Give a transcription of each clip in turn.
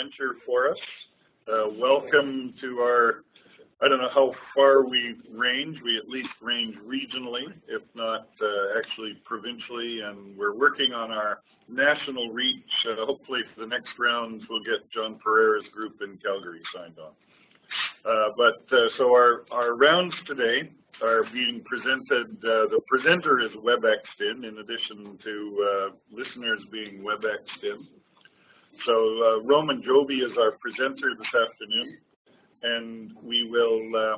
presenter for us. Welcome to our, I don't know how far we range. We at least range regionally, if not actually provincially, and we're working on our national reach. Hopefully for the next round, we'll get John Pereira's group in Calgary signed on. So our rounds today are being presented, the presenter is WebExed in addition to listeners being WebExed in. So Roman Joby is our presenter this afternoon, and we will,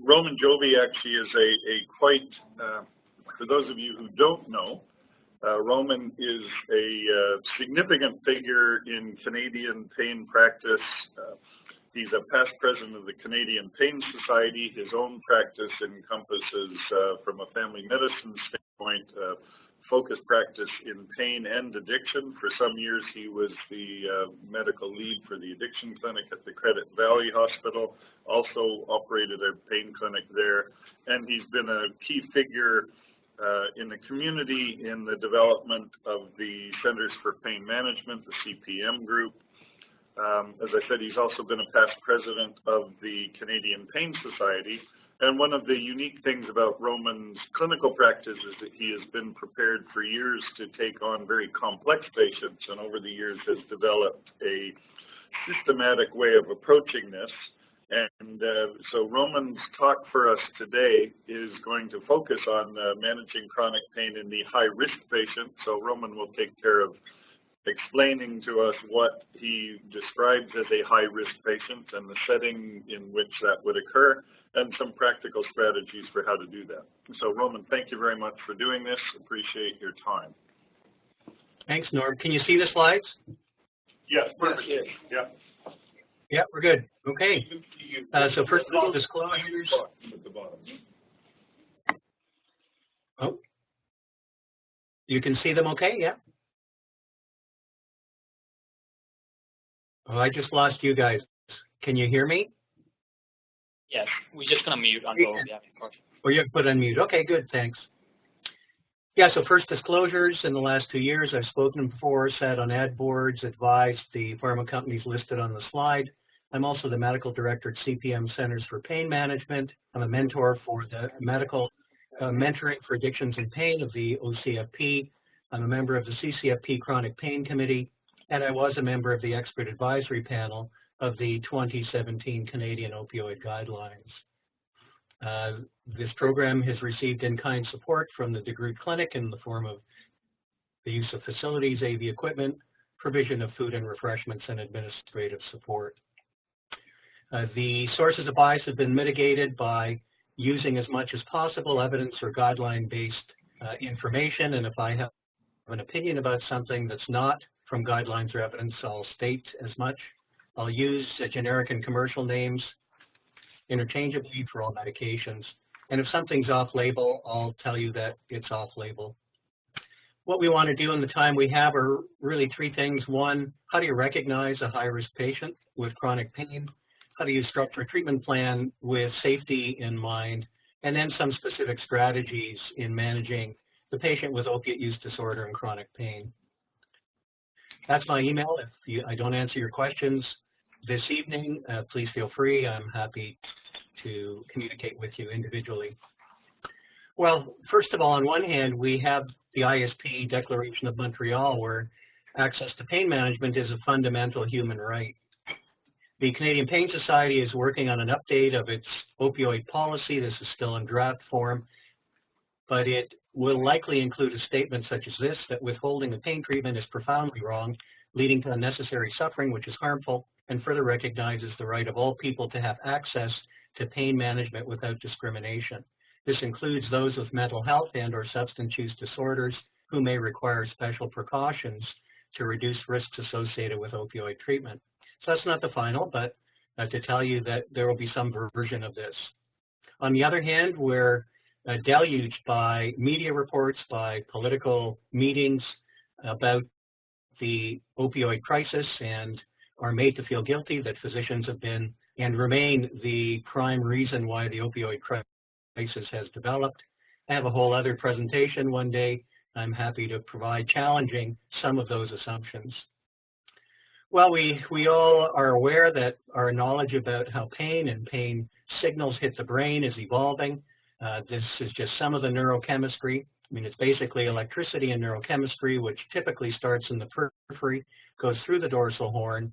Roman Joby actually is a quite, for those of you who don't know, Roman is a significant figure in Canadian pain practice. He's a past president of the Canadian Pain Society. His own practice encompasses, from a family medicine standpoint, focused practice in pain and addiction. For some years, he was the medical lead for the addiction clinic at the Credit Valley Hospital, also operated a pain clinic there. And he's been a key figure in the community in the development of the Centers for Pain Management, the CPM group. As I said, he's also been a past president of the Canadian Pain Society. And one of the unique things about Roman's clinical practice is that he has been prepared for years to take on very complex patients, and over the years has developed a systematic way of approaching this. And so Roman's talk for us today is going to focus on managing chronic pain in the high-risk patient. So Roman will take care of explaining to us what he describes as a high-risk patient and the setting in which that would occur, and some practical strategies for how to do that. So Roman, thank you very much for doing this. Appreciate your time. Thanks, Norm. Can you see the slides? Yes, perfect. Yes. Yeah. Yeah, we're good. Okay. So first of all, disclosures. At the bottom. Oh, you can see them okay? Yeah. Oh, I just lost you guys. Can you hear me? Yes, we're just going to mute until, yeah, of course. Oh, you have put on mute. Okay, good, thanks. Yeah, so first disclosures. In the last 2 years, I've spoken before, sat on ad boards, advised the pharma companies listed on the slide. I'm also the medical director at CPM Centers for Pain Management. I'm a mentor for the medical mentoring for addictions and pain of the OCFP. I'm a member of the CCFP Chronic Pain Committee, and I was a member of the expert advisory panel of the 2017 Canadian Opioid Guidelines. This program has received in-kind support from the DeGroote Clinic in the form of the use of facilities, AV equipment, provision of food and refreshments, and administrative support. The sources of bias have been mitigated by using as much as possible evidence or guideline-based information, and if I have an opinion about something that's not from guidelines or evidence, I'll state as much. I'll use generic and commercial names interchangeably for all medications. And if something's off-label, I'll tell you that it's off-label. What we want to do in the time we have are really three things. One, how do you recognize a high-risk patient with chronic pain? How do you structure a treatment plan with safety in mind? And then some specific strategies in managing the patient with opiate use disorder and chronic pain. That's my email. If I don't answer your questions this evening, please feel free. I'm happy to communicate with you individually. Well, first of all, on one hand, we have the ISP Declaration of Montreal, where access to pain management is a fundamental human right. The Canadian Pain Society is working on an update of its opioid policy. This is still in draft form, but it will likely include a statement such as this, that withholding of pain treatment is profoundly wrong, leading to unnecessary suffering, which is harmful, and further recognizes the right of all people to have access to pain management without discrimination. This includes those with mental health and/or substance use disorders who may require special precautions to reduce risks associated with opioid treatment. So that's not the final, but to tell you that there will be some version of this. On the other hand, we're deluged by media reports, by political meetings about the opioid crisis, and are made to feel guilty that physicians have been and remain the prime reason why the opioid crisis has developed. I have a whole other presentation one day. I'm happy to provide challenging some of those assumptions. Well, we all are aware that our knowledge about how pain and pain signals hit the brain is evolving. This is just some of the neurochemistry. I mean, it's basically electricity and neurochemistry, which typically starts in the periphery, goes through the dorsal horn,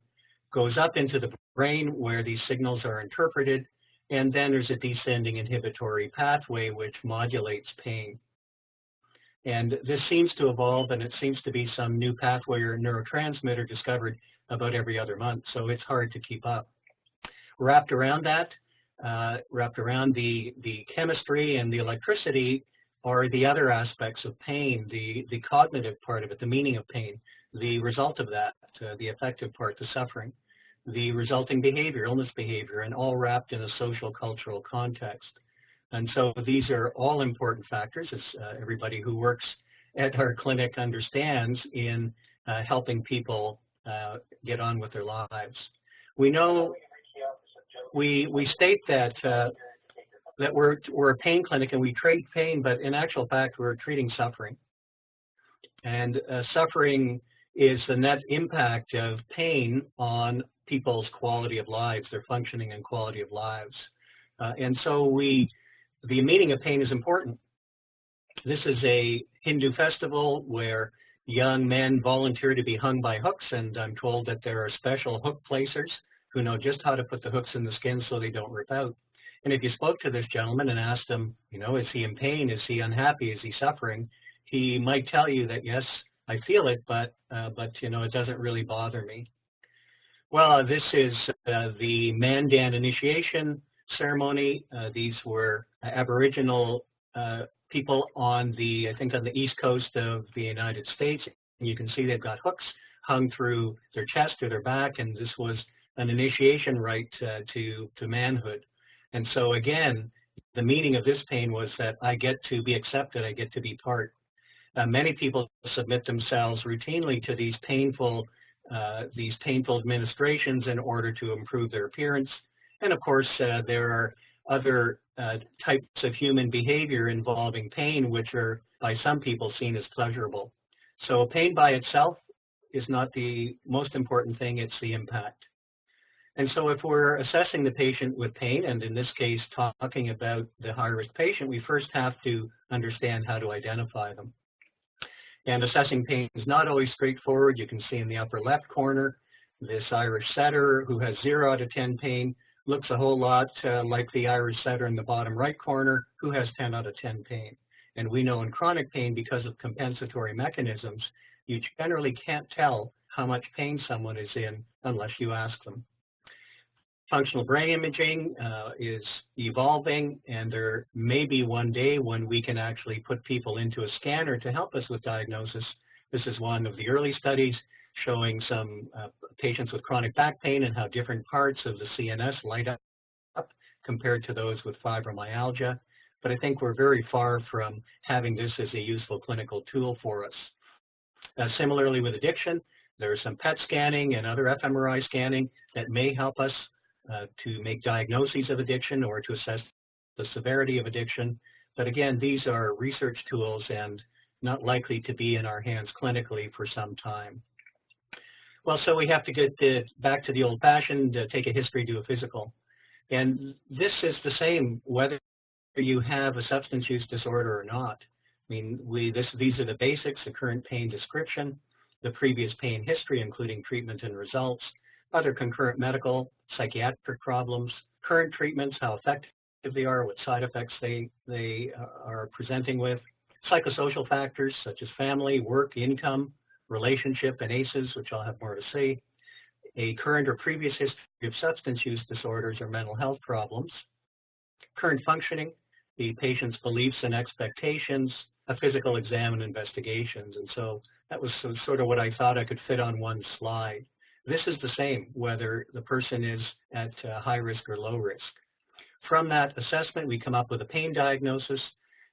goes up into the brain where these signals are interpreted, and then there's a descending inhibitory pathway which modulates pain. And this seems to evolve, and it seems to be some new pathway or neurotransmitter discovered about every other month, so it's hard to keep up. Wrapped around that, wrapped around the chemistry and the electricity are the other aspects of pain, the cognitive part of it, the meaning of pain, the result of that, the affective part, the suffering, the resulting behavior, illness behavior, and all wrapped in a social cultural context. And so these are all important factors, as everybody who works at our clinic understands, in helping people get on with their lives. We know, we state that that we're a pain clinic and we treat pain, but in actual fact, we're treating suffering. And suffering is the net impact of pain on people's quality of lives, their functioning and quality of lives. And so the meaning of pain is important. This is a Hindu festival where young men volunteer to be hung by hooks, and I'm told that there are special hook placers who know just how to put the hooks in the skin so they don't rip out. And if you spoke to this gentleman and asked him, you know, is he in pain? Is he unhappy? Is he suffering? He might tell you that, yes, I feel it, but you know, it doesn't really bother me. Well, this is the Mandan initiation ceremony. These were Aboriginal people on the, I think, on the east coast of the United States. And you can see they've got hooks hung through their chest or their back, and this was an initiation rite to manhood. And so again, the meaning of this pain was that I get to be accepted, I get to be part. Many people submit themselves routinely to these painful administrations in order to improve their appearance. And of course, there are other types of human behavior involving pain, which are by some people seen as pleasurable. So pain by itself is not the most important thing, it's the impact. And so if we're assessing the patient with pain, and in this case talking about the high-risk patient, we first have to understand how to identify them. And assessing pain is not always straightforward. You can see in the upper left corner, this Irish setter who has 0 out of 10 pain looks a whole lot like the Irish setter in the bottom right corner who has 10 out of 10 pain. And we know in chronic pain, because of compensatory mechanisms, you generally can't tell how much pain someone is in unless you ask them. Functional brain imaging is evolving, and there may be one day when we can actually put people into a scanner to help us with diagnosis. This is one of the early studies showing some patients with chronic back pain and how different parts of the CNS light up compared to those with fibromyalgia. But I think we're very far from having this as a useful clinical tool for us. Similarly with addiction, there's some PET scanning and other fMRI scanning that may help us to make diagnoses of addiction or to assess the severity of addiction. But again, these are research tools and not likely to be in our hands clinically for some time. Well, so we have to get back to the old-fashioned, take a history, do a physical. And this is the same whether you have a substance use disorder or not. I mean, these are the basics: the current pain description, the previous pain history, including treatment and results, other concurrent medical, psychiatric problems, current treatments, how effective they are, what side effects they are presenting with, psychosocial factors such as family, work, income, relationship, and ACEs, which I'll have more to say, a current or previous history of substance use disorders or mental health problems, current functioning, the patient's beliefs and expectations, a physical exam and investigations. And so that was sort of what I thought I could fit on one slide. This is the same whether the person is at high risk or low risk. From that assessment, we come up with a pain diagnosis.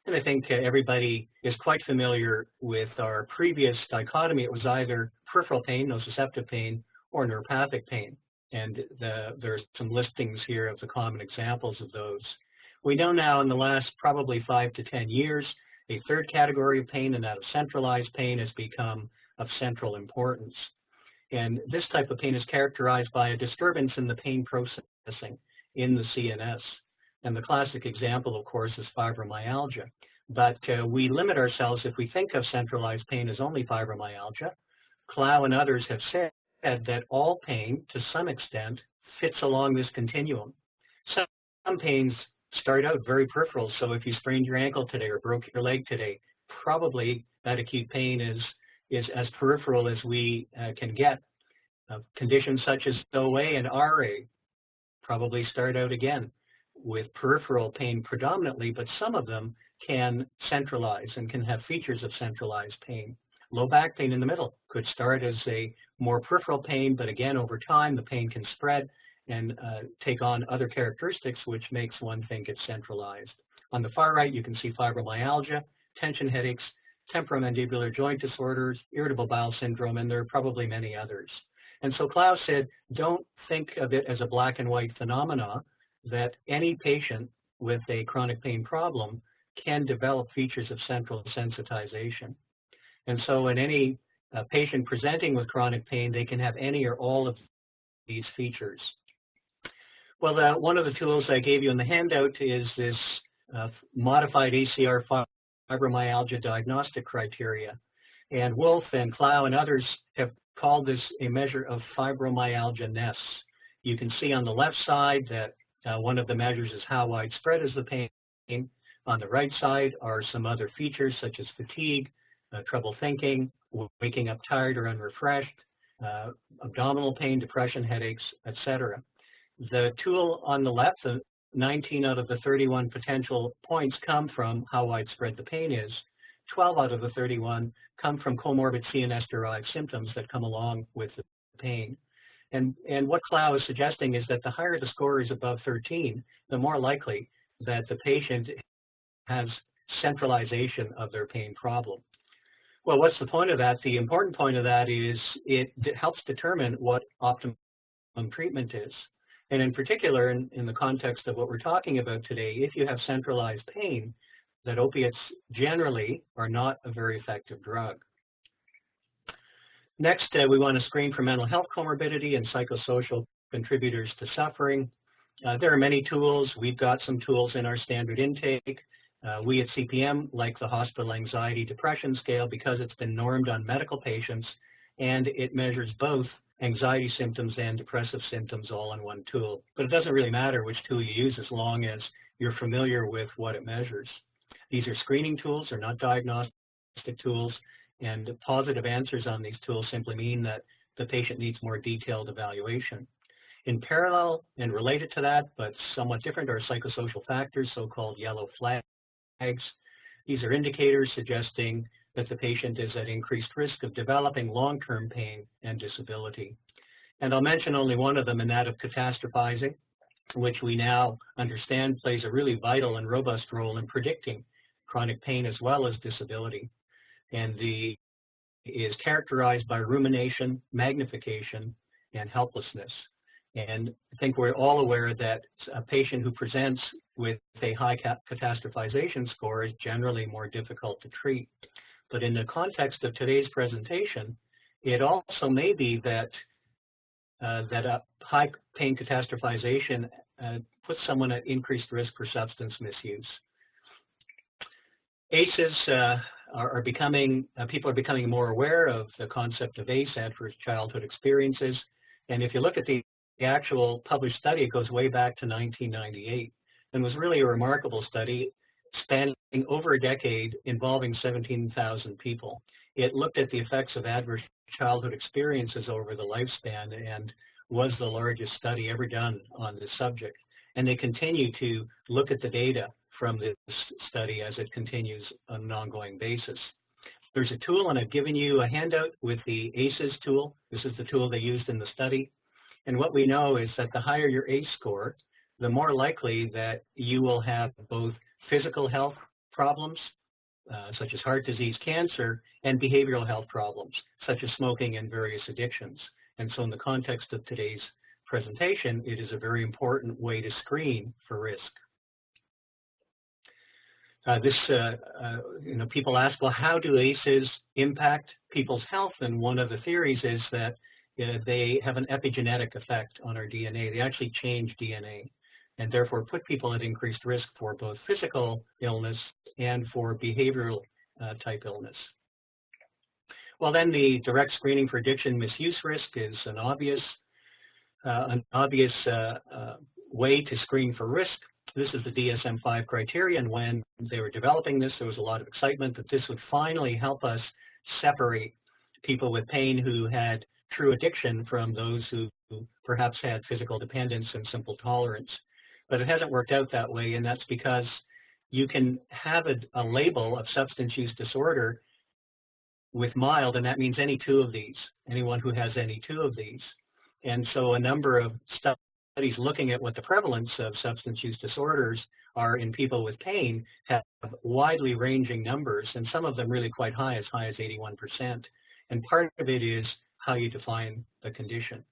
And I think everybody is quite familiar with our previous dichotomy. It was either peripheral pain, nociceptive pain, or neuropathic pain. And there's some listings here of the common examples of those. We know now in the last probably 5 to 10 years, a third category of pain, and that of centralized pain, has become of central importance. And this type of pain is characterized by a disturbance in the pain processing in the CNS. And the classic example, of course, is fibromyalgia. But we limit ourselves if we think of centralized pain as only fibromyalgia. Clow and others have said that all pain, to some extent, fits along this continuum. Some pains start out very peripheral, so if you sprained your ankle today or broke your leg today, probably that acute pain is as peripheral as we can get. Conditions such as OA and RA probably start out again with peripheral pain predominantly, but some of them can centralize and can have features of centralized pain. Low back pain in the middle could start as a more peripheral pain, but again, over time, the pain can spread and take on other characteristics, which makes one think it's centralized. On the far right, you can see fibromyalgia, tension headaches, temporomandibular joint disorders, irritable bowel syndrome, and there are probably many others. And so Klaus said, don't think of it as a black and white phenomena, that any patient with a chronic pain problem can develop features of central sensitization. And so in any patient presenting with chronic pain, they can have any or all of these features. Well, one of the tools I gave you in the handout is this modified ACR fibromyalgia diagnostic criteria. And Wolf and Clow and others have called this a measure of fibromyalgia-ness. You can see on the left side that one of the measures is how widespread is the pain. On the right side are some other features such as fatigue, trouble thinking, waking up tired or unrefreshed, abdominal pain, depression, headaches, etc. The tool on the left, the 19 out of the 31 potential points come from how widespread the pain is. 12 out of the 31 come from comorbid CNS-derived symptoms that come along with the pain. And what Clow is suggesting is that the higher the score is above 13, the more likely that the patient has centralization of their pain problem. Well, what's the point of that? The important point of that is it helps determine what optimum treatment is. And in particular, in the context of what we're talking about today, if you have centralized pain, that opiates generally are not a very effective drug. Next, we want to screen for mental health comorbidity and psychosocial contributors to suffering. There are many tools. We've got some tools in our standard intake. We at CPM like the hospital anxiety depression scale because it's been normed on medical patients and it measures both anxiety symptoms and depressive symptoms all in one tool. But it doesn't really matter which tool you use as long as you're familiar with what it measures. These are screening tools, they're not diagnostic tools, and positive answers on these tools simply mean that the patient needs more detailed evaluation. In parallel and related to that, but somewhat different, are psychosocial factors, so-called yellow flags. These are indicators suggesting that the patient is at increased risk of developing long-term pain and disability. And I'll mention only one of them, and that of catastrophizing, which we now understand plays a really vital and robust role in predicting chronic pain as well as disability. And is characterized by rumination, magnification, and helplessness. And I think we're all aware that a patient who presents with a high catastrophization score is generally more difficult to treat. But in the context of today's presentation, it also may be that a high pain catastrophization puts someone at increased risk for substance misuse. ACEs people are becoming more aware of the concept of ACE, adverse childhood experiences. And if you look at the actual published study, it goes way back to 1998 and was really a remarkable study spanning over a decade involving 17,000 people. It looked at the effects of adverse childhood experiences over the lifespan and was the largest study ever done on this subject. And they continue to look at the data from this study as it continues on an ongoing basis. There's a tool, and I've given you a handout with the ACEs tool. This is the tool they used in the study. And what we know is that the higher your ACE score, the more likely that you will have both physical health problems, such as heart disease, cancer, and behavioral health problems, such as smoking and various addictions. And so in the context of today's presentation, it is a very important way to screen for risk. People ask, well, how do ACEs impact people's health? And one of the theories is that they have an epigenetic effect on our DNA. They actually change DNA and therefore put people at increased risk for both physical illness and for behavioral type illness. Well, then the direct screening for addiction misuse risk is an obvious way to screen for risk. This is the DSM-5 criteria, and when they were developing this, there was a lot of excitement that this would finally help us separate people with pain who had true addiction from those who perhaps had physical dependence and simple tolerance. But it hasn't worked out that way, and that's because you can have a label of substance use disorder with mild, and that means any two of these, anyone who has any two of these. And so a number of studies looking at what the prevalence of substance use disorders are in people with pain have widely ranging numbers, and some of them really quite high as 81%. And part of it is how you define the condition.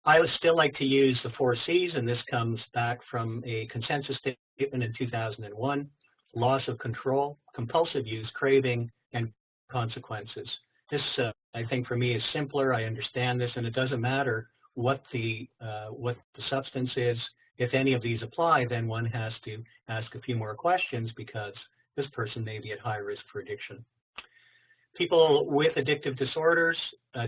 I would still like to use the 4 C's, and this comes back from a consensus statement in 2001, loss of control, compulsive use, craving, and consequences. This, I think, for me is simpler. I understand this, and it doesn't matter what the substance is. If any of these apply, then one has to ask a few more questions because this person may be at high risk for addiction. People with addictive disorders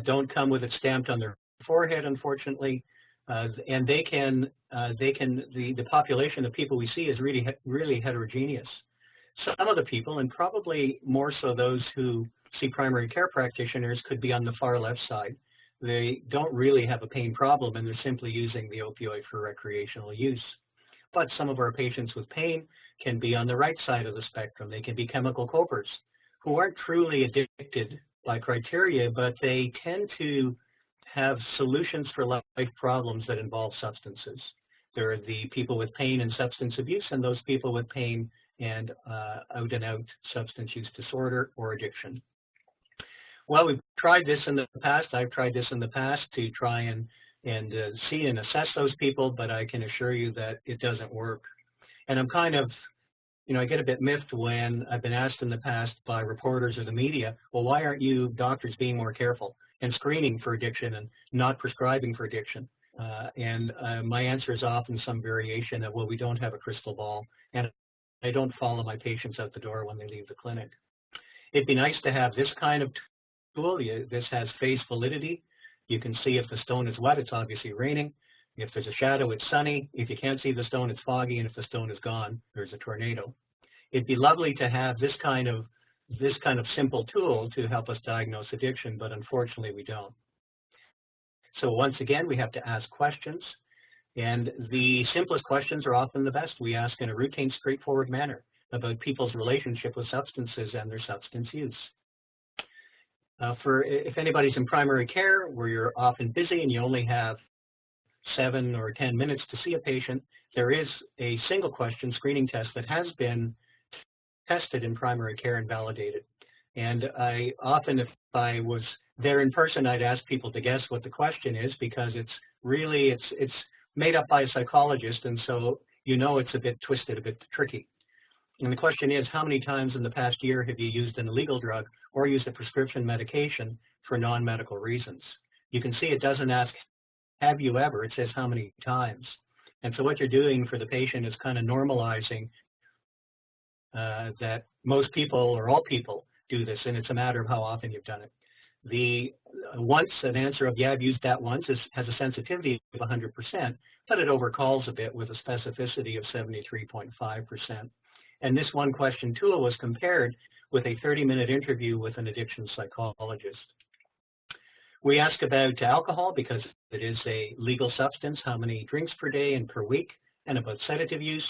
don't come with it stamped on their forehead, unfortunately, and the population of people we see is really heterogeneous. Some of the people, and probably more so those who see primary care practitioners, could be on the far left side. They don't really have a pain problem, and they're simply using the opioid for recreational use. But some of our patients with pain can be on the right side of the spectrum. They can be chemical copers who aren't truly addicted by criteria, but they tend to have solutions for life problems that involve substances. There are the people with pain and substance abuse, and those people with pain and out-and-out substance use disorder or addiction. Well, we've tried this in the past. I've tried this in the past to try and see and assess those people, but I can assure you that it doesn't work. And I'm kind of, I get a bit miffed when I've been asked in the past by reporters or the media, well, why aren't you doctors being more careful and screening for addiction and not prescribing for addiction? My answer is often some variation of, well, we don't have a crystal ball, and I don't follow my patients out the door when they leave the clinic. It'd be nice to have this kind of tool. This has phase validity. You can see if the stone is wet, it's obviously raining. If there's a shadow, it's sunny. If you can't see the stone, it's foggy. And if the stone is gone, there's a tornado. It'd be lovely to have this kind of simple tool to help us diagnose addiction, but unfortunately we don't. So once again, we have to ask questions. And the simplest questions are often the best. We ask in a routine, straightforward manner about people's relationship with substances and their substance use. If anybody's in primary care where you're often busy and you only have 7 or 10 minutes to see a patient, there is a single question screening test that has been tested in primary care and validated. And I often, if I was there in person, I'd ask people to guess what the question is, because it's made up by a psychologist, and so it's a bit twisted, a bit tricky. And the question is, how many times in the past year have you used an illegal drug or used a prescription medication for non-medical reasons? You can see it doesn't ask, have you ever? It says how many times. And so what you're doing for the patient is kind of normalizing that most people or all people do this, and it's a matter of how often you've done it. The once, an answer of, yeah, I've used that once, has a sensitivity of 100%, but it overcalls a bit with a specificity of 73.5%. And this one question tool was compared with a 30-minute interview with an addiction psychologist. We ask about alcohol because it is a legal substance, how many drinks per day and per week, and about sedative use.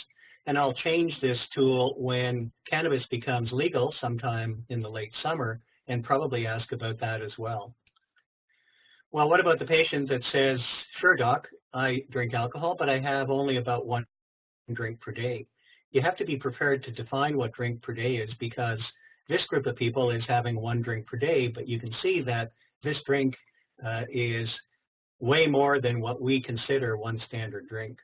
And I'll change this tool when cannabis becomes legal sometime in the late summer, and probably ask about that as well. Well, what about the patient that says, sure, doc, I drink alcohol, but I have only about 1 drink per day? You have to be prepared to define what drink per day is, because this group of people is having 1 drink per day, but you can see that this drink is way more than what we consider 1 standard drink.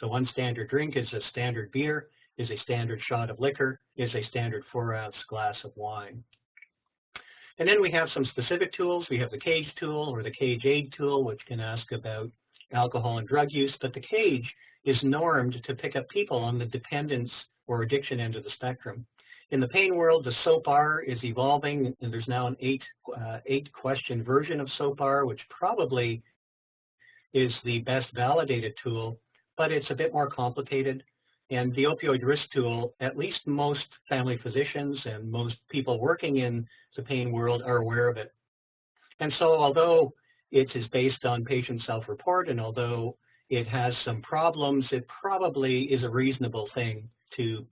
So 1 standard drink is a standard beer, is a standard shot of liquor, is a standard 4-ounce glass of wine. And then we have some specific tools. We have the CAGE tool or the CAGE aid tool, which can ask about alcohol and drug use, but the CAGE is normed to pick up people on the dependence or addiction end of the spectrum. In the pain world, the SOAP-R is evolving, and there's now an eight-question version of SOAP-R, which probably is the best validated tool, but it's a bit more complicated. And the opioid risk tool, at least most family physicians and most people working in the pain world are aware of it. And so although it is based on patient self-report, and although it has some problems, it probably is a reasonable thing to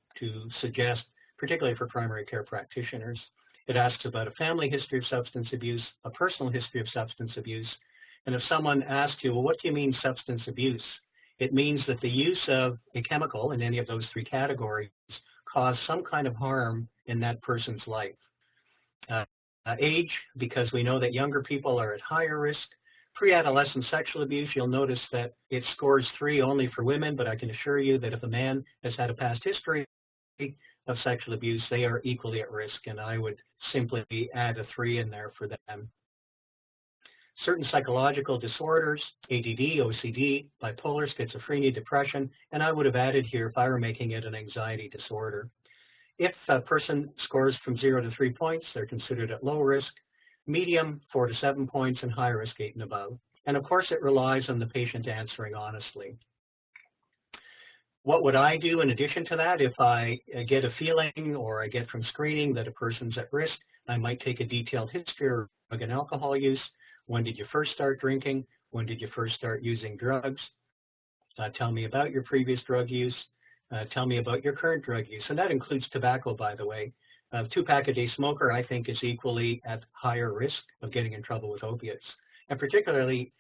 suggest, particularly for primary care practitioners. It asks about a family history of substance abuse, a personal history of substance abuse, and if someone asks you, well, what do you mean substance abuse? It means that the use of a chemical in any of those three categories caused some kind of harm in that person's life. Age, because we know that younger people are at higher risk. Pre-adolescent sexual abuse, you'll notice that it scores 3 only for women, but I can assure you that if a man has had a past history of sexual abuse, they are equally at risk, and I would simply add a 3 in there for them. Certain psychological disorders, ADD, OCD, bipolar, schizophrenia, depression, and I would have added here if I were making it an anxiety disorder. If a person scores from 0 to 3 points, they're considered at low risk, medium 4 to 7 points, and high risk 8 and above. And of course, it relies on the patient answering honestly. What would I do in addition to that? If I get a feeling or I get from screening that a person's at risk, I might take a detailed history of drug and alcohol use. When did you first start drinking? When did you first start using drugs? Tell me about your previous drug use. Tell me about your current drug use. And that includes tobacco, by the way. A 2-pack-a-day smoker, I think, is equally at higher risk of getting in trouble with opiates. And particularly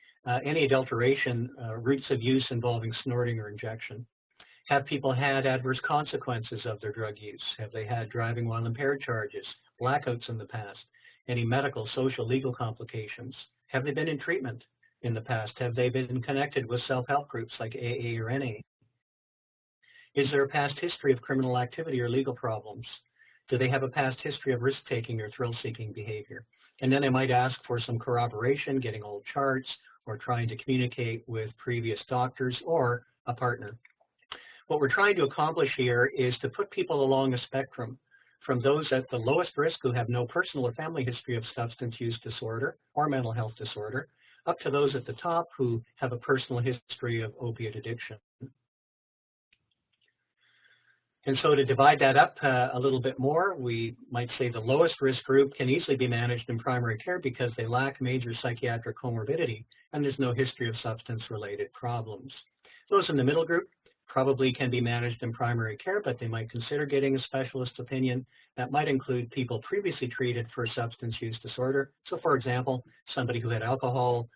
any adulteration, routes of use involving snorting or injection. Have people had adverse consequences of their drug use? Have they had driving while impaired charges, blackouts in the past? Any medical, social, legal complications? Have they been in treatment in the past? Have they been connected with self-help groups like AA or NA? Is there a past history of criminal activity or legal problems? Do they have a past history of risk-taking or thrill-seeking behavior? And then I might ask for some corroboration, getting old charts, or trying to communicate with previous doctors or a partner. What we're trying to accomplish here is to put people along a spectrum, from those at the lowest risk who have no personal or family history of substance use disorder or mental health disorder, up to those at the top who have a personal history of opiate addiction. And so to divide that up a little bit more, we might say the lowest risk group can easily be managed in primary care because they lack major psychiatric comorbidity and there's no history of substance-related problems. Those in the middle group probably can be managed in primary care, but they might consider getting a specialist opinion. That might include people previously treated for substance use disorder. So for example, somebody who had alcohol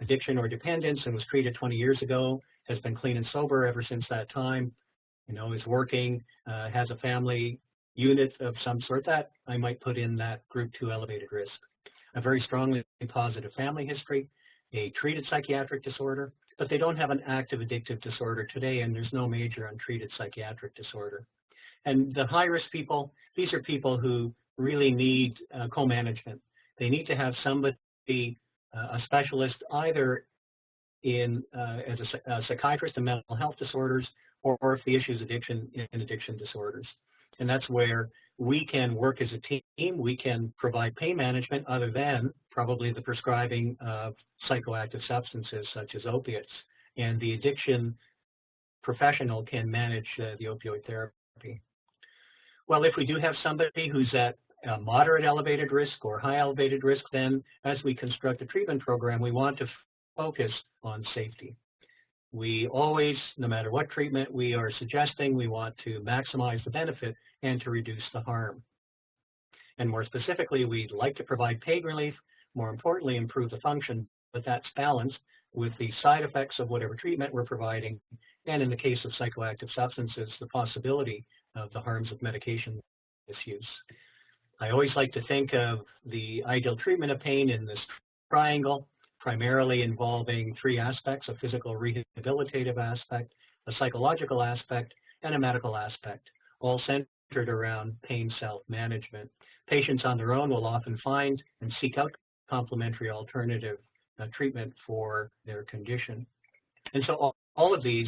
addiction or dependence and was treated 20 years ago, has been clean and sober ever since that time, is working, has a family unit of some sort, that I might put in that group 2 elevated risk. A very strongly positive family history, a treated psychiatric disorder, but they don't have an active addictive disorder today, and there's no major untreated psychiatric disorder. And the high-risk people, these are people who really need co-management. They need to have somebody, a specialist, either in as a psychiatrist in mental health disorders, or if the issue is addiction in addiction disorders. And that's where we can work as a team. We can provide pain management other than probably the prescribing of psychoactive substances such as opiates. And the addiction professional can manage the opioid therapy. Well, if we do have somebody who's at moderate elevated risk or high elevated risk, then as we construct a treatment program, we want to focus on safety. We always, no matter what treatment we are suggesting, we want to maximize the benefit and to reduce the harm. And more specifically, we'd like to provide pain relief, more importantly, improve the function, but that's balanced with the side effects of whatever treatment we're providing, and in the case of psychoactive substances, the possibility of the harms of medication misuse. I always like to think of the ideal treatment of pain in this triangle, primarily involving 3 aspects: a physical rehabilitative aspect, a psychological aspect, and a medical aspect, all centered centered around pain self-management. Patients on their own will often find and seek out complementary alternative treatment for their condition. And so all of these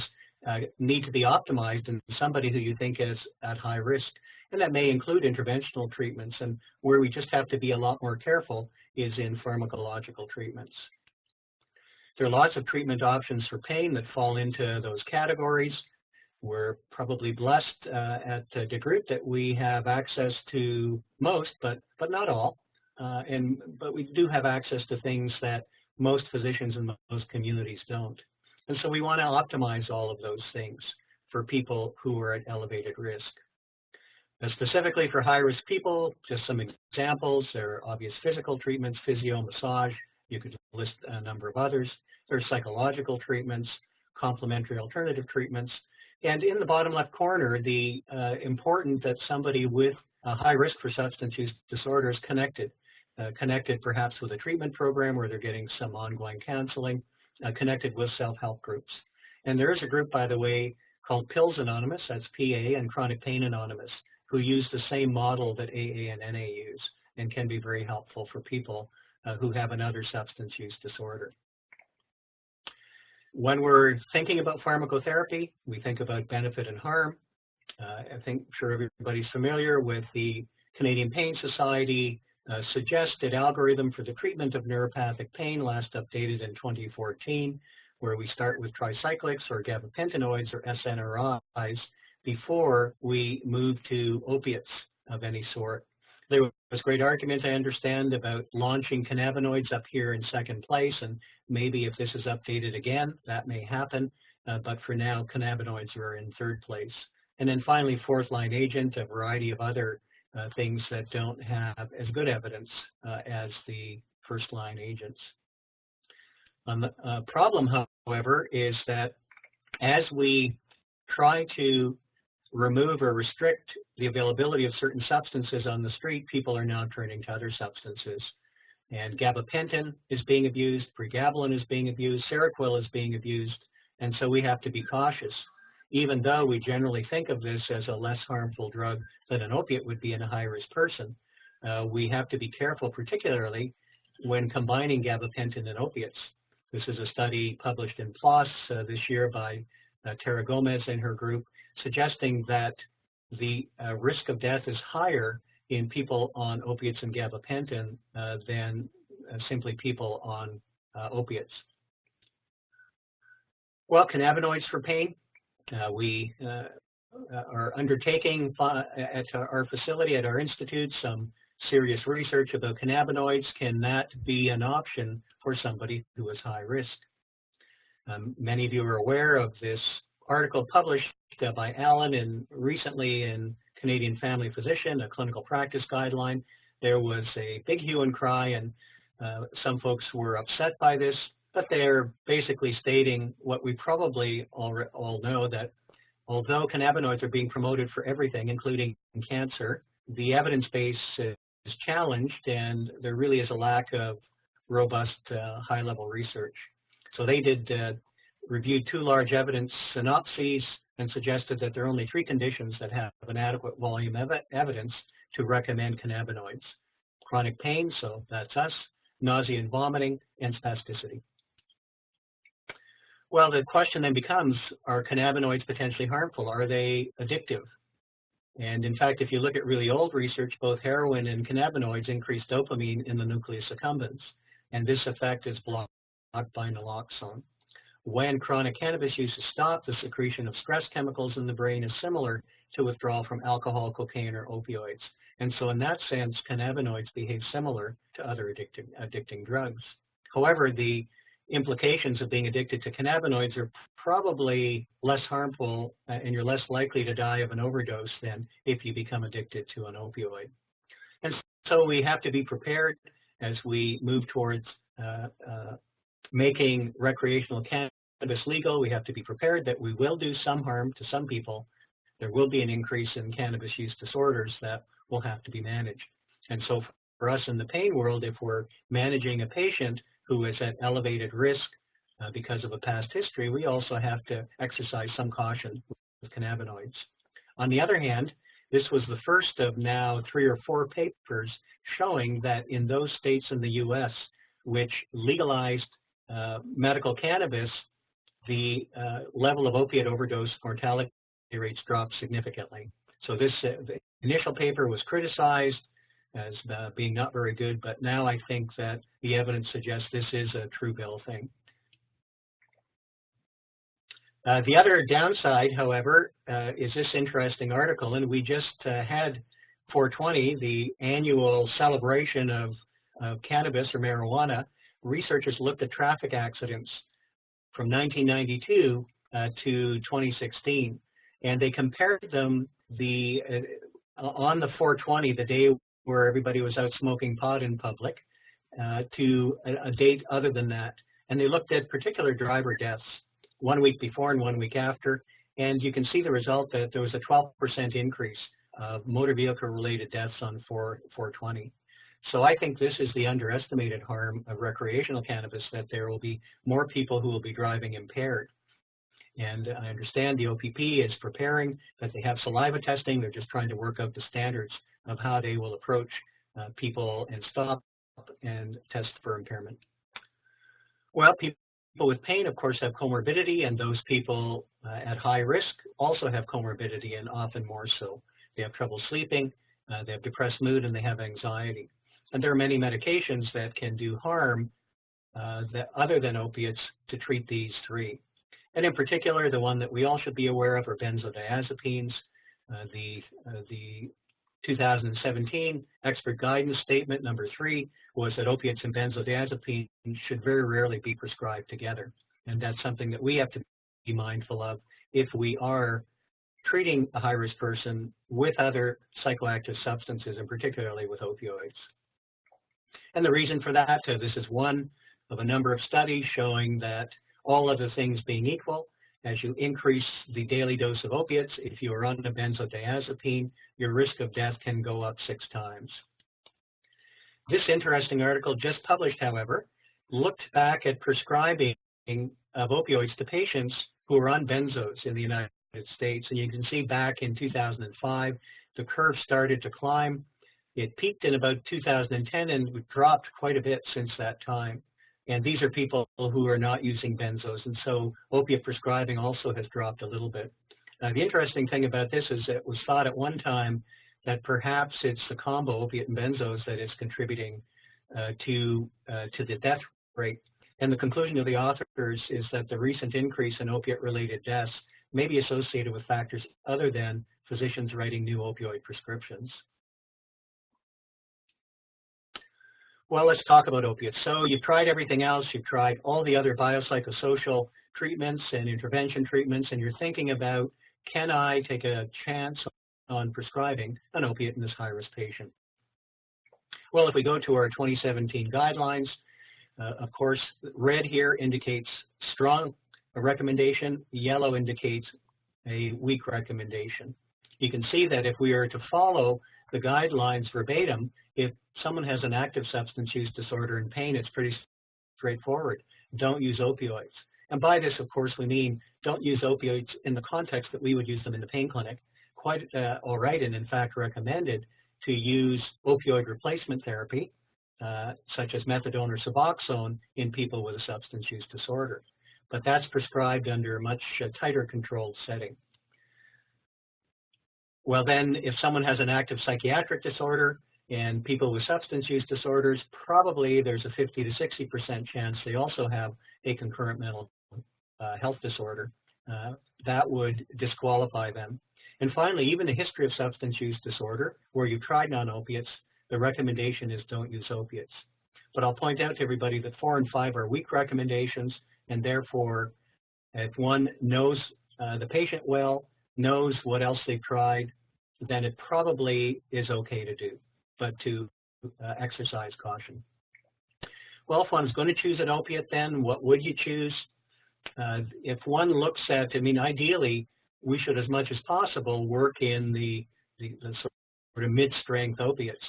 need to be optimized in somebody who you think is at high risk. And that may include interventional treatments. And where we just have to be a lot more careful is in pharmacological treatments. There are lots of treatment options for pain that fall into those categories. We're probably blessed at the group that we have access to most, but not all. But we do have access to things that most physicians in most communities don't. And so we want to optimize all of those things for people who are at elevated risk. Specifically for high-risk people, just some examples. There are obvious physical treatments, physio, massage. You could list a number of others. There are psychological treatments, complementary alternative treatments. And in the bottom left corner, the important that somebody with a high risk for substance use disorder is connected perhaps with a treatment program where they're getting some ongoing counseling, connected with self-help groups. And there is a group, by the way, called Pills Anonymous, that's PA, and Chronic Pain Anonymous, who use the same model that AA and NA use and can be very helpful for people who have another substance use disorder. When we're thinking about pharmacotherapy, we think about benefit and harm. I think sure everybody's familiar with the Canadian Pain Society suggested algorithm for the treatment of neuropathic pain, last updated in 2014, where we start with tricyclics or gabapentinoids or SNRIs before we move to opiates of any sort. There was great argument, I understand, about launching cannabinoids up here in second place, and maybe if this is updated again, that may happen, but for now, cannabinoids are in third place. And then finally, fourth line agent, a variety of other things that don't have as good evidence as the first line agents. The problem, however, is that as we try to remove or restrict the availability of certain substances on the street, people are now turning to other substances. And gabapentin is being abused, pregabalin is being abused, Seroquel is being abused, and so we have to be cautious. Even though we generally think of this as a less harmful drug than an opiate would be in a high-risk person, we have to be careful, particularly when combining gabapentin and opiates. This is a study published in PLOS this year by Tara Gomez and her group, suggesting that the risk of death is higher in people on opiates and gabapentin than simply people on opiates. Well, cannabinoids for pain. We are undertaking at our facility, at our institute, some serious research about cannabinoids. Can that be an option for somebody who is high risk? Many of you are aware of this article published by Alan recently in Canadian Family Physician, a clinical practice guideline. There was a big hue and cry, and some folks were upset by this, but they're basically stating what we probably all know, that although cannabinoids are being promoted for everything, including cancer, the evidence base is challenged, and there really is a lack of robust high-level research. So they reviewed two large evidence synopses and suggested that there are only 3 conditions that have an adequate volume of evidence to recommend cannabinoids: chronic pain, so that's us, nausea and vomiting, and spasticity. Well, the question then becomes, are cannabinoids potentially harmful? Are they addictive? And in fact, if you look at really old research, both heroin and cannabinoids increase dopamine in the nucleus accumbens, and this effect is blocked by naloxone. When chronic cannabis use is stopped, the secretion of stress chemicals in the brain is similar to withdrawal from alcohol, cocaine, or opioids. And so in that sense, cannabinoids behave similar to other addicting drugs. However, the implications of being addicted to cannabinoids are probably less harmful, and you're less likely to die of an overdose than if you become addicted to an opioid. And so we have to be prepared as we move towards making recreational cannabis legal. We have to be prepared that we will do some harm to some people. There will be an increase in cannabis use disorders that will have to be managed. And so for us in the pain world, if we're managing a patient who is at elevated risk because of a past history, we also have to exercise some caution with cannabinoids. On the other hand, This was the first of now 3 or 4 papers showing that in those states in the U.S. which legalized medical cannabis, the level of opiate overdose mortality rates dropped significantly. So this the initial paper was criticized as being not very good, but now I think that the evidence suggests this is a true bill thing. The other downside, however, is this interesting article, and we just had 420, the annual celebration of cannabis or marijuana. Researchers looked at traffic accidents from 1992 to 2016, and they compared them on the 420, the day where everybody was out smoking pot in public, to a date other than that. And they looked at particular driver deaths 1 week before and 1 week after, and you can see the result that there was a 12% increase of motor vehicle-related deaths on 420. So I think this is the underestimated harm of recreational cannabis, that there will be more people who will be driving impaired. And I understand the OPP is preparing, that they have saliva testing. They're just trying to work out the standards of how they will approach people and stop and test for impairment. Well, people with pain, of course, have comorbidity, and those people at high risk also have comorbidity, and often more so. They have trouble sleeping, they have depressed mood, and they have anxiety. And there are many medications that can do harm that other than opiates to treat these 3. And in particular, the one that we all should be aware of are benzodiazepines. The 2017 expert guidance statement number 3 was that opiates and benzodiazepines should very rarely be prescribed together. And that's something that we have to be mindful of if we are treating a high-risk person with other psychoactive substances, and particularly with opioids. And the reason for that, this is one of a number of studies showing that all other things being equal, as you increase the daily dose of opiates, if you are on a benzodiazepine, your risk of death can go up 6 times. This interesting article just published, however, looked back at prescribing of opioids to patients who are on benzos in the United States. And you can see back in 2005, the curve started to climb. It peaked in about 2010 and dropped quite a bit since that time. And these are people who are not using benzos, and so opiate prescribing also has dropped a little bit. The interesting thing about this is it was thought at one time that perhaps it's the combo opiate and benzos that is contributing to the death rate. And the conclusion of the authors is that the recent increase in opiate-related deaths may be associated with factors other than physicians writing new opioid prescriptions. Well, let's talk about opiates. So you've tried everything else. You've tried all the other biopsychosocial treatments and intervention treatments, and you're thinking about, can I take a chance on prescribing an opiate in this high-risk patient? Well, if we go to our 2017 guidelines, of course, red here indicates strong recommendation. Yellow indicates a weak recommendation. You can see that if we are to follow the guidelines verbatim, if someone has an active substance use disorder and pain, it's pretty straightforward. Don't use opioids. And by this, of course, we mean don't use opioids in the context that we would use them in the pain clinic. Quite all right, and in fact recommended to use opioid replacement therapy, such as methadone or Suboxone, in people with a substance use disorder. But that's prescribed under a much tighter controlled setting. Well, then, if someone has an active psychiatric disorder and people with substance use disorders, probably there's a 50 to 60% chance they also have a concurrent mental health disorder. That would disqualify them. And finally, even a history of substance use disorder where you've tried non-opiates, the recommendation is don't use opiates. But I'll point out to everybody that 4 and 5 are weak recommendations, and therefore, if one knows the patient well, knows what else they've tried, then it probably is okay to do, but to exercise caution. Well, if one's going to choose an opiate, then what would you choose? If one looks at, I mean, ideally, we should, as much as possible, work in the sort of mid-strength opiates.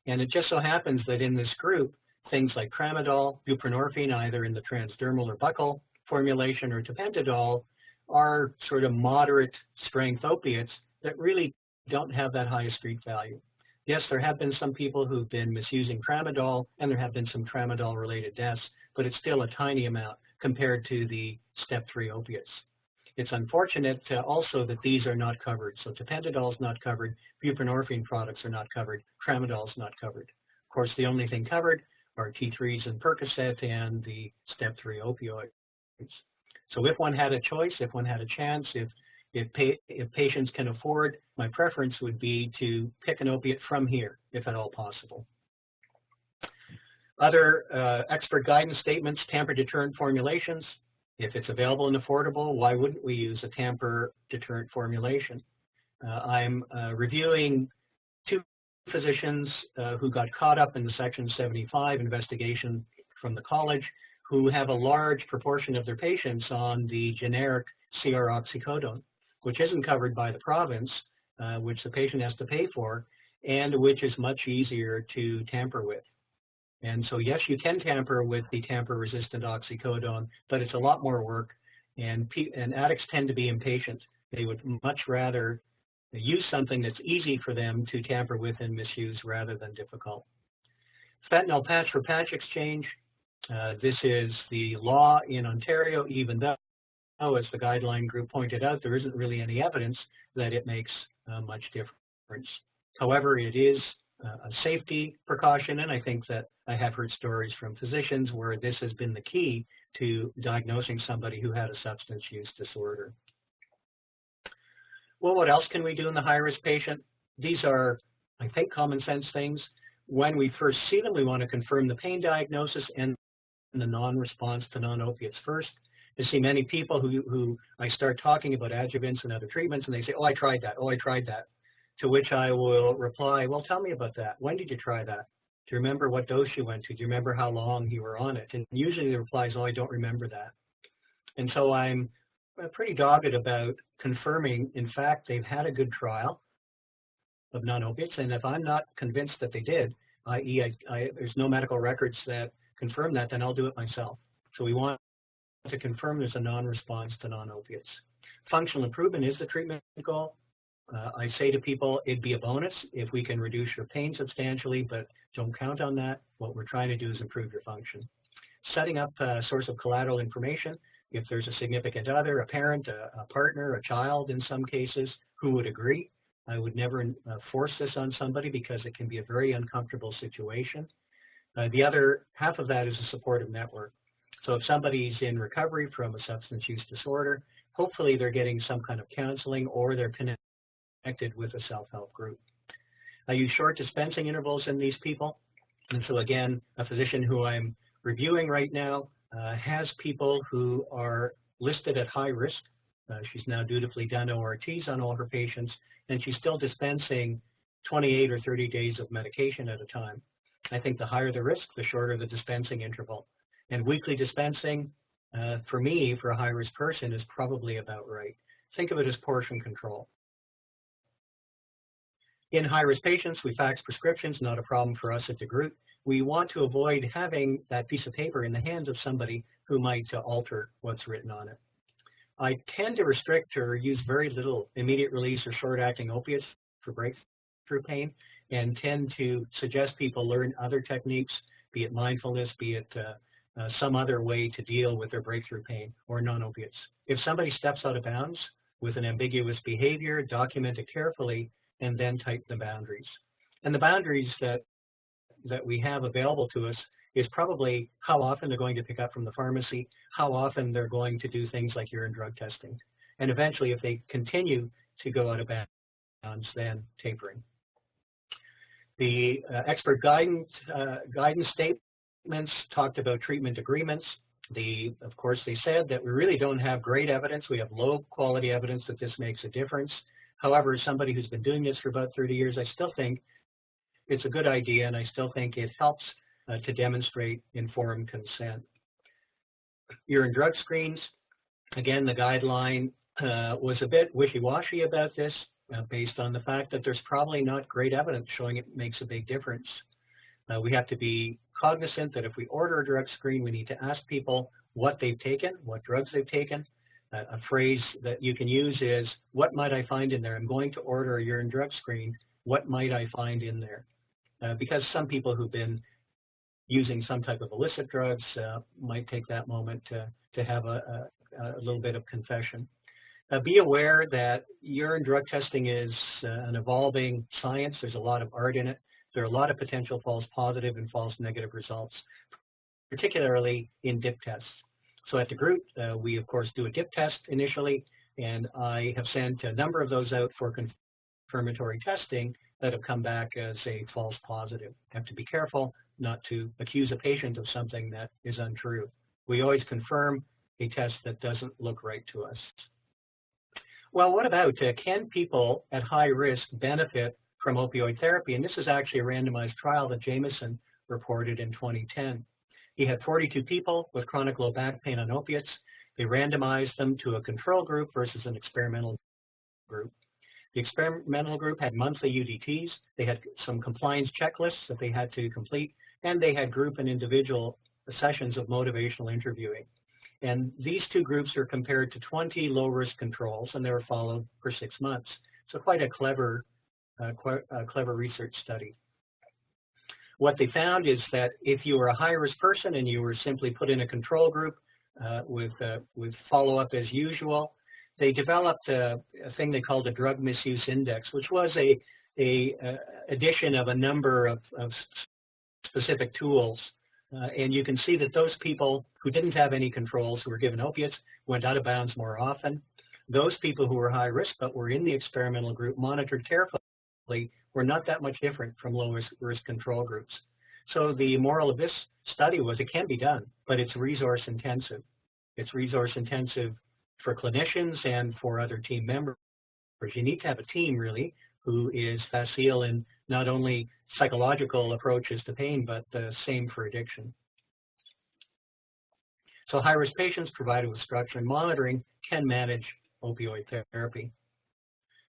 And it just so happens that in this group, things like tramadol, buprenorphine, either in the transdermal or buccal formulation, or tapentadol, are sort of moderate strength opiates that really don't have that highest street value. Yes, there have been some people who've been misusing tramadol, and there have been some tramadol-related deaths, but it's still a tiny amount compared to the step 3 opiates. It's unfortunate also that these are not covered. So tapentadol is not covered, buprenorphine products are not covered, tramadol is not covered. Of course, the only thing covered are T3s and Percocet and the step 3 opioids. So if one had a choice, if one had a chance, if patients can afford, my preference would be to pick an opiate from here, if at all possible. Other expert guidance statements, tamper deterrent formulations. If it's available and affordable, why wouldn't we use a tamper deterrent formulation? I'm reviewing 2 physicians who got caught up in the Section 75 investigation from the college, who have a large proportion of their patients on the generic CR oxycodone, which isn't covered by the province, which the patient has to pay for, and which is much easier to tamper with. And so, yes, you can tamper with the tamper-resistant oxycodone, but it's a lot more work, and addicts tend to be impatient. They would much rather use something that's easy for them to tamper with and misuse rather than difficult. Fentanyl patch-for-patch exchange. This is the law in Ontario, even though, as the guideline group pointed out, there isn't really any evidence that it makes much difference. However, it is a safety precaution, and I think that I have heard stories from physicians where this has been the key to diagnosing somebody who had a substance use disorder. Well, what else can we do in the high-risk patient? These are, I think, common sense things. When we first see them, we want to confirm the pain diagnosis and the non-response to non-opiates first. I see many people who I start talking about adjuvants and other treatments, and they say, oh, I tried that, oh, I tried that. To which I will reply, well, tell me about that. When did you try that? Do you remember what dose you went to? Do you remember how long you were on it? And usually the reply is, oh, I don't remember that. And so I'm pretty dogged about confirming, in fact, they've had a good trial of non-opiates, and if I'm not convinced that they did, i.e. there's no medical records that confirm that, then I'll do it myself. So we want to confirm there's a non-response to non-opiates. Functional improvement is the treatment goal. I say to people, it'd be a bonus if we can reduce your pain substantially, but don't count on that. What we're trying to do is improve your function. Setting up a source of collateral information. If there's a significant other, a parent, a partner, a child in some cases, who would agree. I would never force this on somebody because it can be a very uncomfortable situation. The other half of that is a supportive network. So if somebody's in recovery from a substance use disorder, hopefully they're getting some kind of counseling or they're connected with a self-help group. I use short dispensing intervals in these people. And so again, a physician who I'm reviewing right now has people who are listed at high risk. She's now dutifully done ORTs on all her patients, and she's still dispensing 28 or 30 days of medication at a time. I think the higher the risk, the shorter the dispensing interval. And weekly dispensing, for me, for a high-risk person, is probably about right. Think of it as portion control. In high-risk patients, we fax prescriptions, not a problem for us at the group. We want to avoid having that piece of paper in the hands of somebody who might alter what's written on it. I tend to restrict or use very little immediate release or short-acting opiates for breakthrough pain, and tend to suggest people learn other techniques, be it mindfulness, be it some other way to deal with their breakthrough pain or non-opiates. If somebody steps out of bounds with an ambiguous behavior, document it carefully, and then tighten the boundaries. And the boundaries that we have available to us is probably how often they're going to pick up from the pharmacy, how often they're going to do things like urine drug testing. And eventually, if they continue to go out of bounds, then tapering. The expert guidance statements talked about treatment agreements. Of course, they said that we really don't have great evidence. We have low quality evidence that this makes a difference. However, as somebody who's been doing this for about 30 years, I still think it's a good idea, and I still think it helps to demonstrate informed consent. Urine drug screens, again, the guideline was a bit wishy-washy about this based on the fact that there's probably not great evidence showing it makes a big difference. We have to be cognizant that if we order a drug screen, we need to ask people what they've taken, what drugs they've taken. A phrase that you can use is, what might I find in there? I'm going to order a urine drug screen. What might I find in there? Because some people who've been using some type of illicit drugs might take that moment to have a little bit of confession. Be aware that urine drug testing is an evolving science. There's a lot of art in it. There are a lot of potential false positive and false negative results, particularly in dip tests. So at the group, we of course do a dip test initially, and I have sent a number of those out for confirmatory testing that have come back as a false positive. Have to be careful not to accuse a patient of something that is untrue. We always confirm a test that doesn't look right to us. Well, what about, can people at high risk benefit from opioid therapy? And this is actually a randomized trial that Jameson reported in 2010. He had 42 people with chronic low back pain on opiates. They randomized them to a control group versus an experimental group. The experimental group had monthly UDTs. They had some compliance checklists that they had to complete, and they had group and individual sessions of motivational interviewing. And these two groups are compared to 20 low-risk controls, and they were followed for 6 months. So quite a clever research study. What they found is that if you were a high-risk person and you were simply put in a control group with follow-up as usual, they developed a thing they called a drug misuse index, which was a addition of a number of specific tools. And you can see that those people who didn't have any controls, who were given opiates, went out of bounds more often. Those people who were high risk but were in the experimental group, monitored carefully, were not that much different from low risk control groups. So the moral of this study was it can be done, but it's resource intensive. It's resource intensive for clinicians and for other team members. You need to have a team, really, who is facile in not only psychological approaches to pain, but the same for addiction. So high-risk patients provided with structure and monitoring can manage opioid therapy.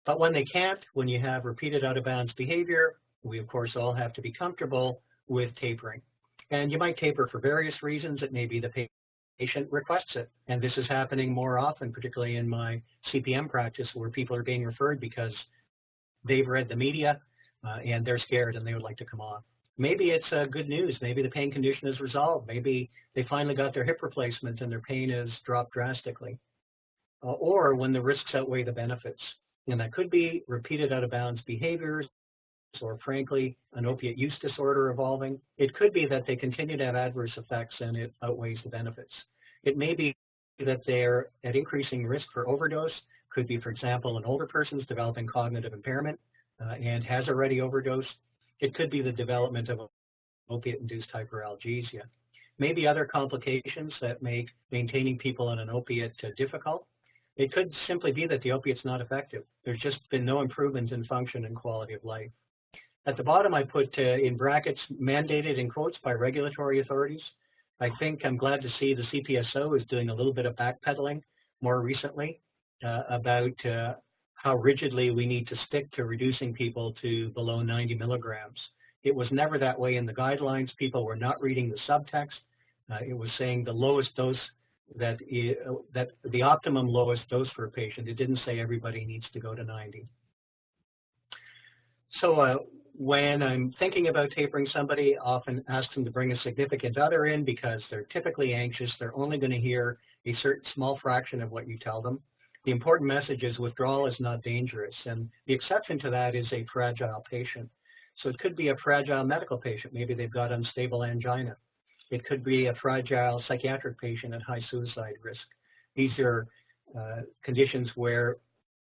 But when they can't, when you have repeated out-of-bounds behavior, we of course all have to be comfortable with tapering. And you might taper for various reasons. It may be the patient requests it. And this is happening more often, particularly in my CPM practice, where people are being referred because they've read the media and they're scared and they would like to come off. Maybe it's good news. Maybe the pain condition is resolved. Maybe they finally got their hip replacement and their pain has dropped drastically. Or when the risks outweigh the benefits. And that could be repeated out-of-bounds behaviors, or frankly, an opiate use disorder evolving. It could be that they continue to have adverse effects and it outweighs the benefits. It may be that they're at increasing risk for overdose. Could be, for example, an older person's developing cognitive impairment and has already overdosed. It could be the development of opiate-induced hyperalgesia. Maybe other complications that make maintaining people on an opiate difficult. It could simply be that the opiate's not effective. There's just been no improvement in function and quality of life. At the bottom, I put in brackets, mandated in quotes by regulatory authorities. I think I'm glad to see the CPSO is doing a little bit of backpedaling more recently about how rigidly we need to stick to reducing people to below 90 milligrams. It was never that way in the guidelines. People were not reading the subtext. It was saying the lowest dose, that the optimum lowest dose for a patient. It didn't say everybody needs to go to 90. So when I'm thinking about tapering somebody, I often ask them to bring a significant other in because they're typically anxious. They're only going to hear a certain small fraction of what you tell them. The important message is withdrawal is not dangerous, and the exception to that is a fragile patient. So it could be a fragile medical patient. Maybe they've got unstable angina. It could be a fragile psychiatric patient at high suicide risk. These are conditions where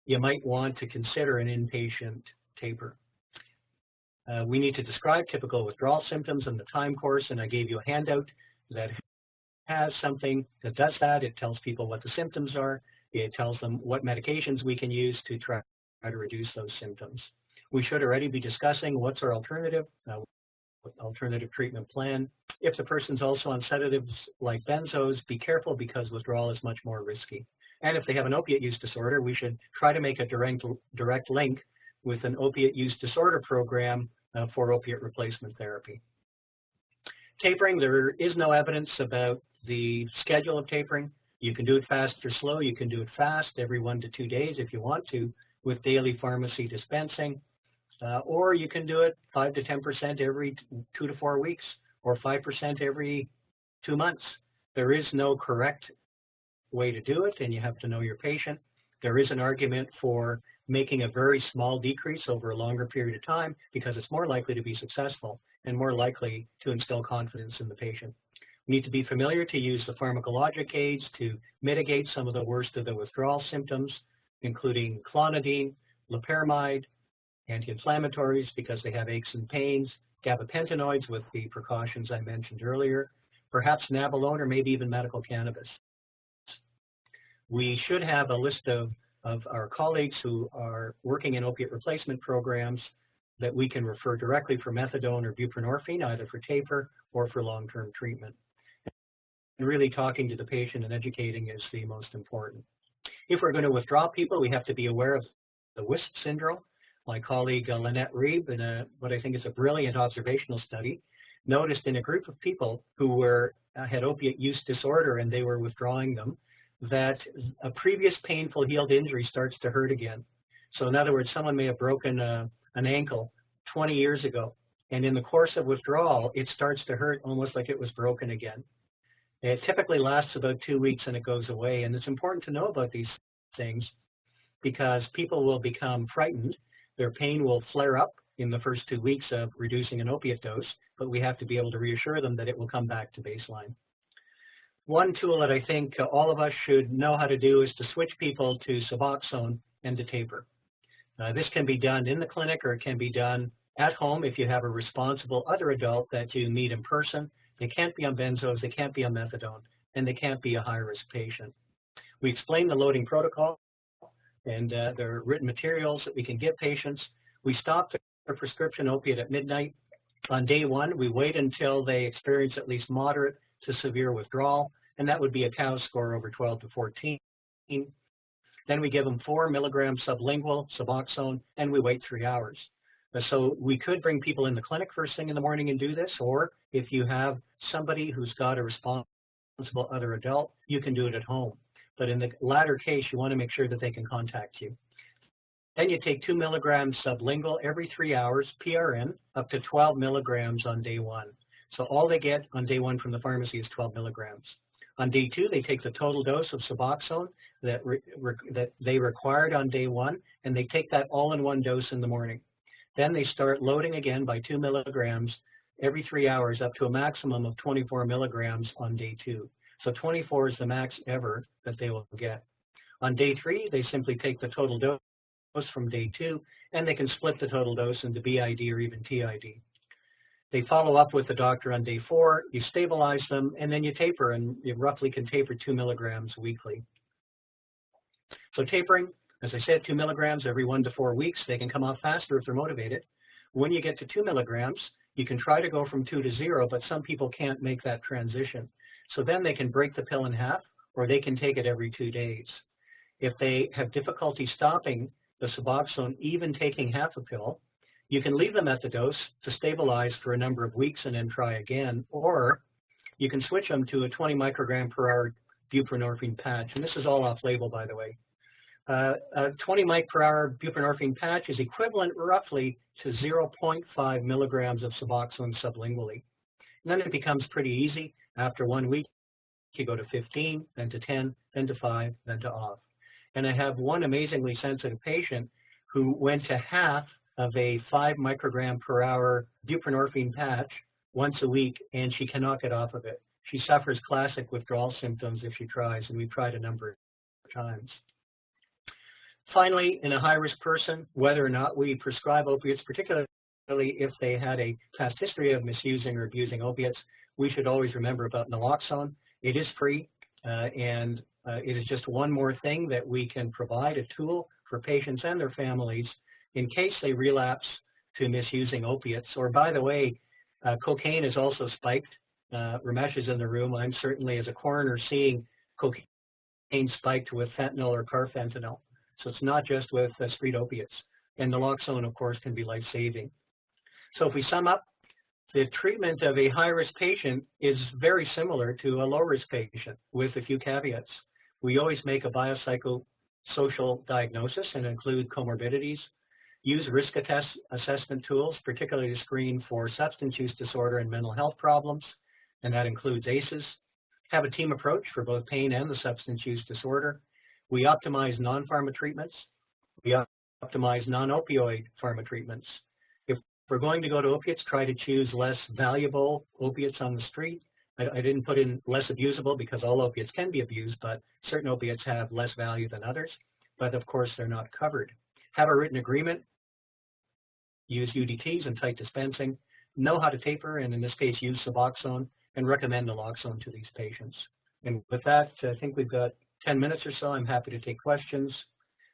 you might want to consider an inpatient taper. We need to describe typical withdrawal symptoms and the time course, and I gave you a handout that has something that does that. It tells people what the symptoms are. It tells them what medications we can use to try to reduce those symptoms. We should already be discussing what's our alternative treatment plan. If the person's also on sedatives like benzos, be careful because withdrawal is much more risky. And if they have an opiate use disorder, we should try to make a direct link with an opiate use disorder program for opiate replacement therapy. Tapering, there is no evidence about the schedule of tapering. You can do it fast or slow. You can do it fast every 1 to 2 days if you want to with daily pharmacy dispensing, or you can do it 5 to 10% every 2 to 4 weeks or 5% every 2 months. There is no correct way to do it, and you have to know your patient. There is an argument for making a very small decrease over a longer period of time because it's more likely to be successful and more likely to instill confidence in the patient. We need to be familiar to use the pharmacologic aids to mitigate some of the worst of the withdrawal symptoms, including clonidine, loperamide, anti-inflammatories because they have aches and pains, gabapentinoids with the precautions I mentioned earlier, perhaps nabilone or maybe even medical cannabis. We should have a list of our colleagues who are working in opiate replacement programs that we can refer directly for methadone or buprenorphine, either for taper or for long-term treatment. And really talking to the patient and educating is the most important. If we're going to withdraw people, we have to be aware of the WISP syndrome. My colleague Lynette Reeb, in what I think is a brilliant observational study, noticed in a group of people who had opiate use disorder and they were withdrawing them, that a previous painful healed injury starts to hurt again. So in other words, someone may have broken an ankle 20 years ago, and in the course of withdrawal, it starts to hurt almost like it was broken again. It typically lasts about 2 weeks and it goes away, and it's important to know about these things because people will become frightened. Their pain will flare up in the first 2 weeks of reducing an opiate dose, but we have to be able to reassure them that it will come back to baseline. One tool that I think all of us should know how to do is to switch people to Suboxone and to taper. This can be done in the clinic or it can be done at home if you have a responsible other adult that you meet in person. They can't be on benzos, they can't be on methadone, and they can't be a high-risk patient. We explain the loading protocol and there are written materials that we can give patients. We stop their prescription opiate at midnight. On day 1, we wait until they experience at least moderate to severe withdrawal, and that would be a COW score over 12 to 14. Then we give them 4 milligrams sublingual Suboxone, and we wait 3 hours. So we could bring people in the clinic first thing in the morning and do this, or if you have somebody who's got a responsible other adult, you can do it at home. But in the latter case, you want to make sure that they can contact you. Then you take 2 milligrams sublingual every 3 hours, PRN, up to 12 milligrams on day 1. So all they get on day 1 from the pharmacy is 12 milligrams. On day 2, they take the total dose of Suboxone that they required on day 1, and they take that all in one dose in the morning. Then they start loading again by 2 milligrams every 3 hours up to a maximum of 24 milligrams on day 2. So 24 is the max ever that they will get. On day 3, they simply take the total dose from day 2, and they can split the total dose into BID or even TID. They follow up with the doctor on day 4, you stabilize them, and then you taper, and you roughly can taper 2 milligrams weekly. So tapering, as I said, 2 milligrams every 1 to 4 weeks. They can come off faster if they're motivated. When you get to 2 milligrams, you can try to go from 2 to 0, but some people can't make that transition. So then they can break the pill in half, or they can take it every 2 days. If they have difficulty stopping the Suboxone, even taking half a pill, you can leave them at the dose to stabilize for a number of weeks and then try again, or you can switch them to a 20 microgram per hour buprenorphine patch, and this is all off-label, by the way. A 20 mic per hour buprenorphine patch is equivalent roughly to 0.5 milligrams of Suboxone sublingually. And then it becomes pretty easy. After 1 week, you go to 15, then to 10, then to 5, then to off. And I have one amazingly sensitive patient who went to half of a 5 microgram per hour buprenorphine patch once a week, and she cannot get off of it. She suffers classic withdrawal symptoms if she tries, and we've tried a number of times. Finally, in a high-risk person, whether or not we prescribe opiates, particularly if they had a past history of misusing or abusing opiates, we should always remember about naloxone. It is free, and it is just one more thing that we can provide, a tool for patients and their families in case they relapse to misusing opiates. Or, by the way, cocaine is also spiked. Ramesh is in the room. I'm certainly, as a coroner, seeing cocaine spiked with fentanyl or carfentanil. So it's not just with street opiates. And naloxone, of course, can be life-saving. So if we sum up, the treatment of a high-risk patient is very similar to a low-risk patient with a few caveats. We always make a biopsychosocial diagnosis and include comorbidities. Use risk assessment tools, particularly to screen for substance use disorder and mental health problems, and that includes ACEs. Have a team approach for both pain and the substance use disorder. We optimize non-pharma treatments. We optimize non-opioid pharma treatments. If we're going to go to opiates, try to choose less valuable opiates on the street. I didn't put in less abusable because all opiates can be abused, but certain opiates have less value than others. But of course, they're not covered. Have a written agreement. Use UDTs and tight dispensing. Know how to taper, and in this case, use Suboxone, and recommend naloxone to these patients. And with that, I think we've got 10 minutes or so. I'm happy to take questions.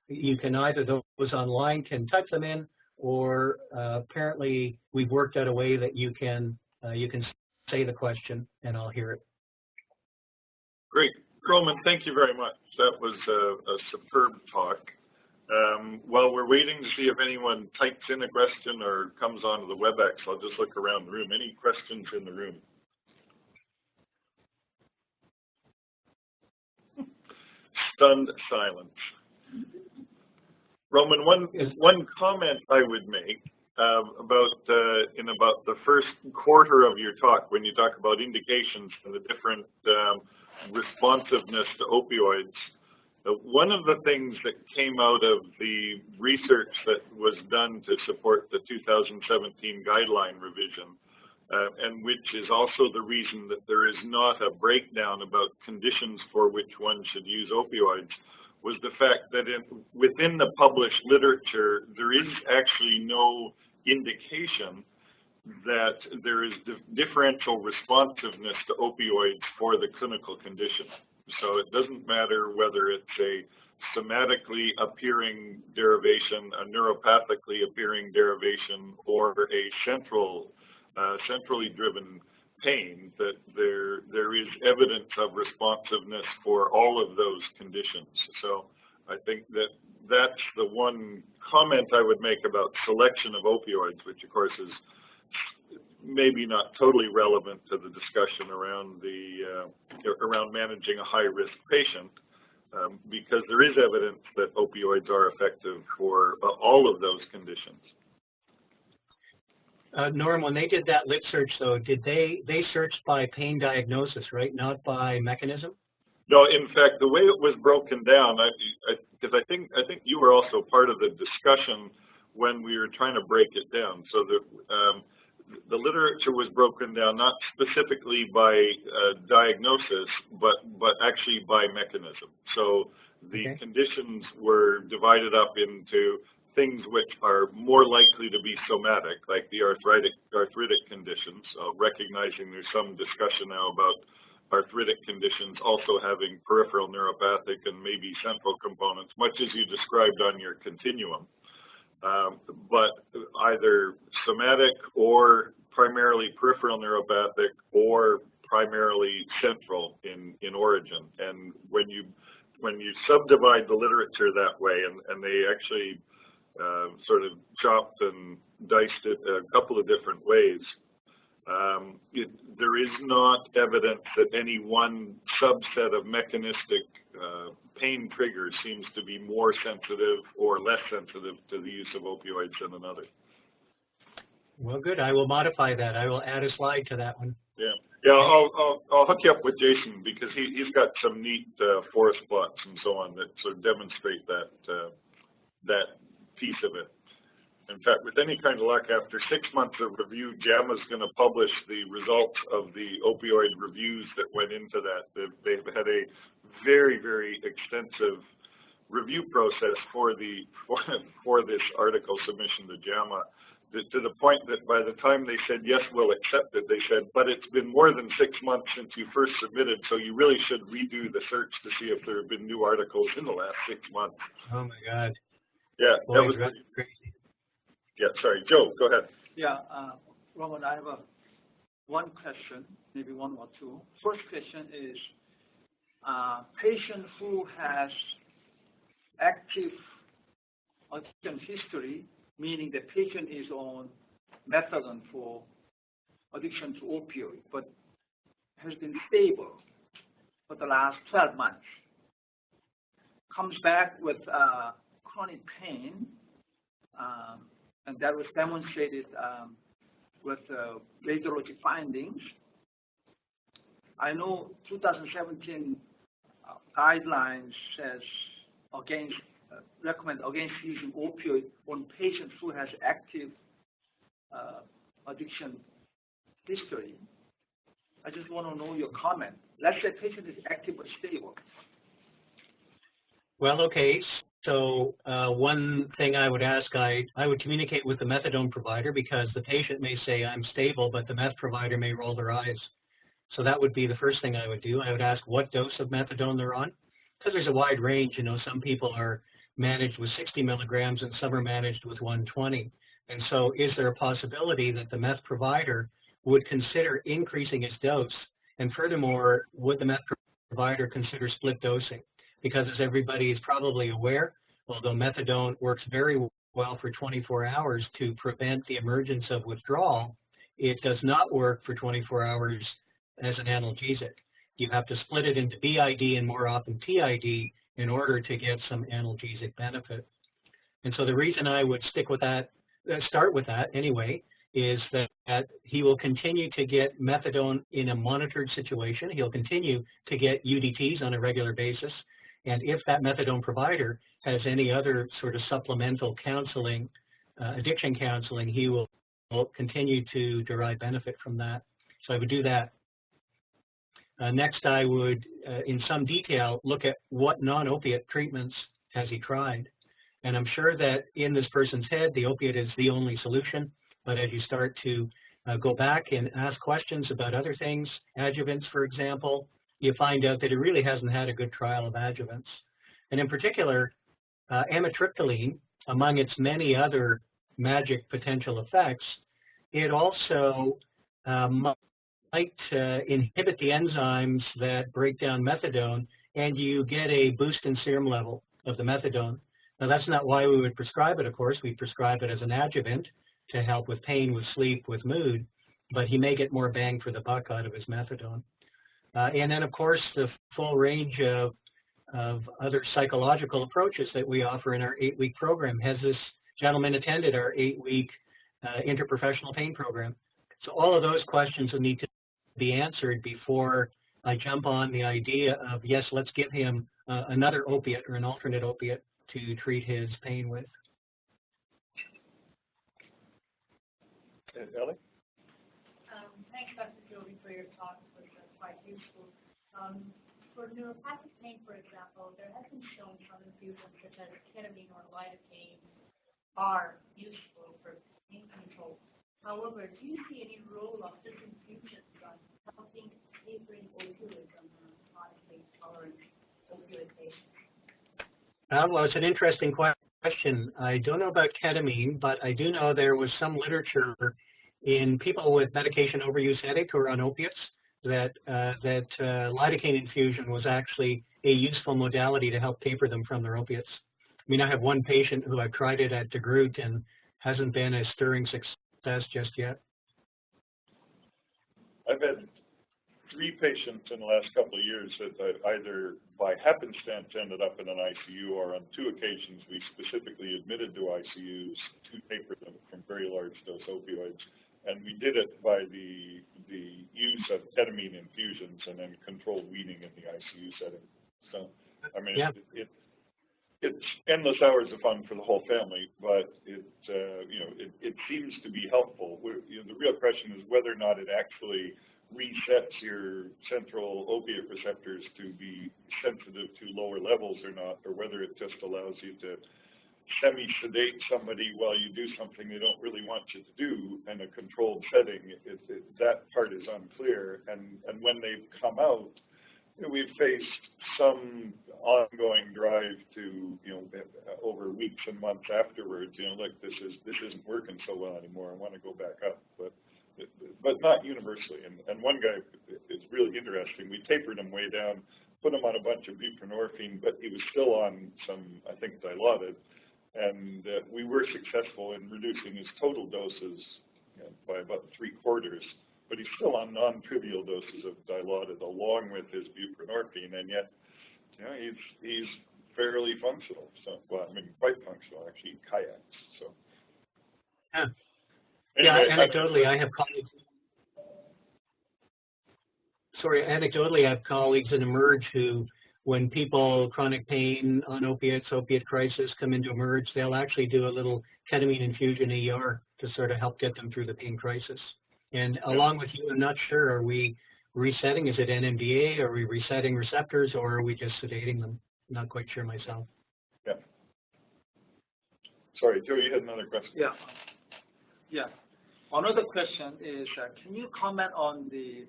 You can either, those online can type them in, or apparently we've worked out a way that you can say the question and I'll hear it. Great. Roman, thank you very much. That was a superb talk. While we're waiting to see if anyone types in a question or comes onto the WebEx, I'll just look around the room. Any questions in the room? Stunned silence. Roman, one comment I would make in about the first quarter of your talk, when you talk about indications and the different responsiveness to opioids, one of the things that came out of the research that was done to support the 2017 guideline revision, and which is also the reason that there is not a breakdown about conditions for which one should use opioids, was the fact that within the published literature, there is actually no indication that there is differential responsiveness to opioids for the clinical condition. So it doesn't matter whether it's a somatically appearing derivation, a neuropathically appearing derivation, or a centrally driven pain, that there is evidence of responsiveness for all of those conditions. So I think that that's the one comment I would make about selection of opioids, which of course is maybe not totally relevant to the discussion around around managing a high-risk patient, because there is evidence that opioids are effective for all of those conditions. Norm, when they did that lit search, though, did they searched by pain diagnosis, right? Not by mechanism? No, in fact, the way it was broken down, because I think you were also part of the discussion when we were trying to break it down. So the literature was broken down not specifically by diagnosis, but actually by mechanism. So the conditions were divided up into things which are more likely to be somatic, like the arthritic conditions, recognizing there's some discussion now about arthritic conditions also having peripheral neuropathic and maybe central components, much as you described on your continuum. But either somatic or primarily peripheral neuropathic or primarily central in origin. And when you subdivide the literature that way, and they actually sort of chopped and diced it a couple of different ways, there is not evidence that any one subset of mechanistic pain triggers seems to be more sensitive or less sensitive to the use of opioids than another. Well, good. I will modify that. I will add a slide to that one. Yeah. I'll hook you up with Jason, because he's got some neat forest plots and so on that sort of demonstrate that piece of it. In fact, with any kind of luck, after 6 months of review, JAMA's going to publish the results of the opioid reviews that went into that. They've had a very, very extensive review process for this article submission to JAMA, to the point that by the time they said, yes, we'll accept it, they said, but it's been more than 6 months since you first submitted, so you really should redo the search to see if there have been new articles in the last 6 months. Oh, my God. Yeah, Boy, that was crazy. Yeah, sorry. Joe, go ahead. Yeah, Roman, I have one question, maybe one or two. First question is, patient who has active addiction history, meaning the patient is on methadone for addiction to opioid, but has been stable for the last 12 months. comes back with chronic pain, and that was demonstrated with radiology findings. I know 2017 guidelines says recommend against using opioid on patients who has active addiction history. I just want to know your comment. Let's say patient is active but stable. Well, okay. So one thing I would ask, I would communicate with the methadone provider, because the patient may say I'm stable, but the meth provider may roll their eyes. So that would be the first thing I would do. I would ask what dose of methadone they're on, because there's a wide range. You know, some people are managed with 60 milligrams and some are managed with 120. And so is there a possibility that the meth provider would consider increasing its dose? And furthermore, would the meth provider consider split dosing? Because as everybody is probably aware, although methadone works very well for 24 hours to prevent the emergence of withdrawal, it does not work for 24 hours as an analgesic. You have to split it into BID and more often TID in order to get some analgesic benefit. And so the reason I would stick with that, start with that anyway, is that he will continue to get methadone in a monitored situation. He'll continue to get UDTs on a regular basis. And if that methadone provider has any other sort of supplemental counseling, addiction counseling, he will continue to derive benefit from that. So I would do that. Next, I would, in some detail, look at what non-opiate treatments has he tried. And I'm sure that in this person's head, the opiate is the only solution. But as you start to go back and ask questions about other things, adjuvants, for example, you find out that it really hasn't had a good trial of adjuvants. And in particular, amitriptyline, among its many other magic potential effects, it also might inhibit the enzymes that break down methadone, and you get a boost in serum level of the methadone. Now, that's not why we would prescribe it, of course. We prescribe it as an adjuvant to help with pain, with sleep, with mood, but he may get more bang for the buck out of his methadone. And then, of course, the full range of other psychological approaches that we offer in our 8-week program. Has this gentleman attended our 8-week interprofessional pain program? So all of those questions will need to be answered before I jump on the idea of, yes, let's give him another opiate or an alternate opiate to treat his pain with. Ellie? Thanks, Dr. Joby, for your talk, which was quite useful. For neuropathic pain, for example, there has been shown some infusions such as ketamine or lidocaine are useful for pain control. However, do you see any role of this infusion on helping tapering opioids on chronically tolerant opioid patients? Well, it's an interesting question. I don't know about ketamine, but I do know there was some literature in people with medication overuse headache who are on opiates that lidocaine infusion was actually a useful modality to help taper them from their opiates. I mean, I have one patient who I've tried it at DeGroote and hasn't been a stirring success just yet. I've had 3 patients in the last couple of years that either by happenstance ended up in an ICU, or on 2 occasions we specifically admitted to ICUs to taper them from very large dose opioids. And we did it by the use of ketamine infusions and then controlled weaning in the ICU setting. So, I mean, yeah. It's endless hours of fun for the whole family, but it seems to be helpful. The real question is whether or not it actually resets your central opiate receptors to be sensitive to lower levels or not, or whether it just allows you to semi-sedate somebody while you do something they don't really want you to do in a controlled setting. That part is unclear, and when they've come out, we've faced some ongoing drive to, over weeks and months afterwards, like this isn't working so well anymore, I want to go back up, but not universally. And one guy is really interesting. We tapered him way down, put him on a bunch of buprenorphine, but he was still on some, I think, Dilaudid, and we were successful in reducing his total doses by about 3/4, but he's still on non-trivial doses of Dilaudid along with his buprenorphine, and yet he's fairly fully functional. So, well, I mean, quite functional, actually, kayaks. So. Yeah. Anyway, Yeah, anecdotally, I have colleagues. Anecdotally, I have colleagues in Emerge who, when people chronic pain on opiates, opiate crisis come into Emerge, they'll actually do a little ketamine infusion ER to sort of help get them through the pain crisis. And along with you, I'm not sure, are we resetting? Is it NMDA? Are we resetting receptors, or are we just sedating them? I'm not quite sure myself. Yeah. Sorry, Joe, you had another question. Yeah. Yeah. Another question is, can you comment on the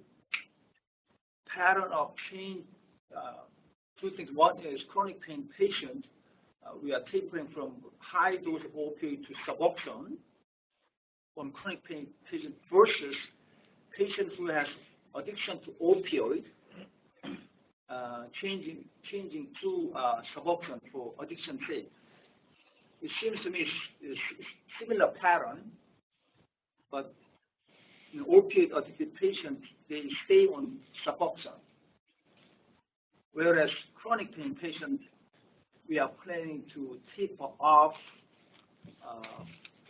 pattern of pain? Two things. One is chronic pain patient. We are tapering from high dose of opioid to Suboxone on chronic pain patient versus patient who has addiction to opioid, changing to Suboxone for addiction sake. It seems to me it's similar pattern, but in opioid addicted patients, they stay on Suboxone. Whereas chronic pain patients, we are planning to taper off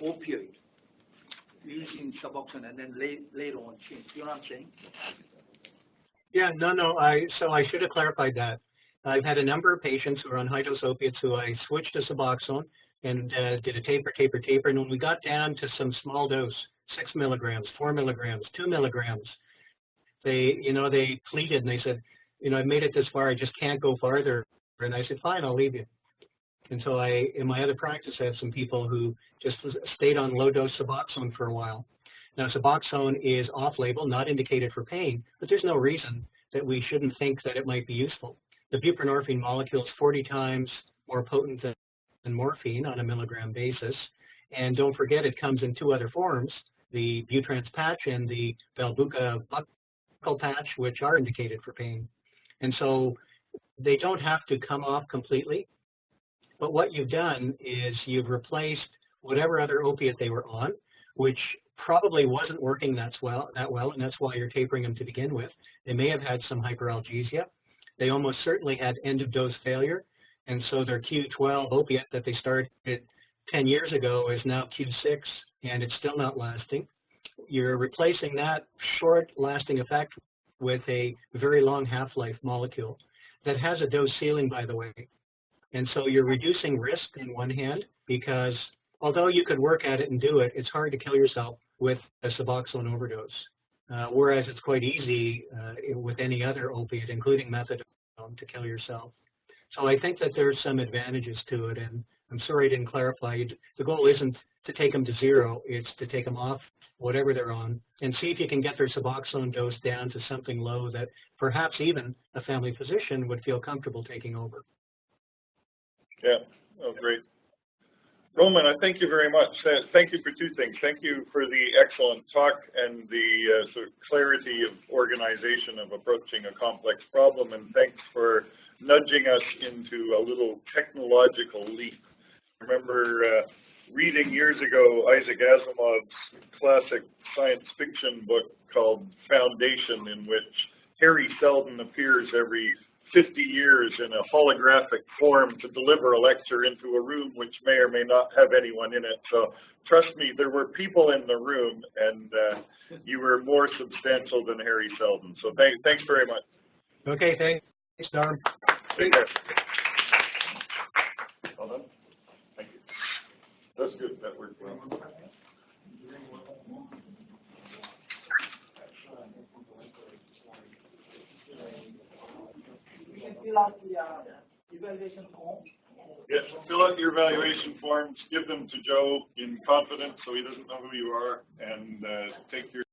opioid using Suboxone and then later on change. You know what I'm saying? Yeah, no. I should have clarified that. I've had a number of patients who are on high-dose opiates who I switched to Suboxone and did a taper. And when we got down to some small dose, 6 milligrams, 4 milligrams, 2 milligrams, they pleaded and they said, I've made it this far, I just can't go farther. And I said, fine, I'll leave you. And so in my other practice, I have some people who just stayed on low-dose Suboxone for a while. Now, Suboxone is off-label, not indicated for pain, but there's no reason that we shouldn't think that it might be useful. The buprenorphine molecule is 40 times more potent than morphine on a milligram basis. And don't forget, it comes in 2 other forms, the Butrans patch and the Belbuca buccal patch, which are indicated for pain. And so they don't have to come off completely. But what you've done is you've replaced whatever other opiate they were on, which probably wasn't working that well, and that's why you're tapering them to begin with. They may have had some hyperalgesia. They almost certainly had end-of-dose failure, and so their Q12 opiate that they started 10 years ago is now Q6, and it's still not lasting. You're replacing that short-lasting effect with a very long half-life molecule that has a dose ceiling, by the way. And so you're reducing risk on one hand, because although you could work at it and do it, it's hard to kill yourself with a Suboxone overdose, whereas it's quite easy with any other opiate, including methadone, to kill yourself. So I think that there's some advantages to it, and I'm sorry I didn't clarify. The goal isn't to take them to 0, it's to take them off whatever they're on and see if you can get their Suboxone dose down to something low that perhaps even a family physician would feel comfortable taking over. Yeah, oh, great. Roman, I thank you very much. Thank you for 2 things. Thank you for the excellent talk and the sort of clarity of organization of approaching a complex problem, and thanks for nudging us into a little technological leap. I remember reading years ago Isaac Asimov's classic science fiction book called Foundation, in which Harry Seldon appears every 50 years in a holographic form to deliver a lecture into a room which may or may not have anyone in it. So trust me, there were people in the room, and you were more substantial than Harry Seldon. So thanks very much. Okay, thanks, Norm. Take care. Well done. Thank you. That's good. That worked well. Fill out the evaluation form. Yes, fill out your evaluation forms, give them to Joe in confidence so he doesn't know who you are, and take your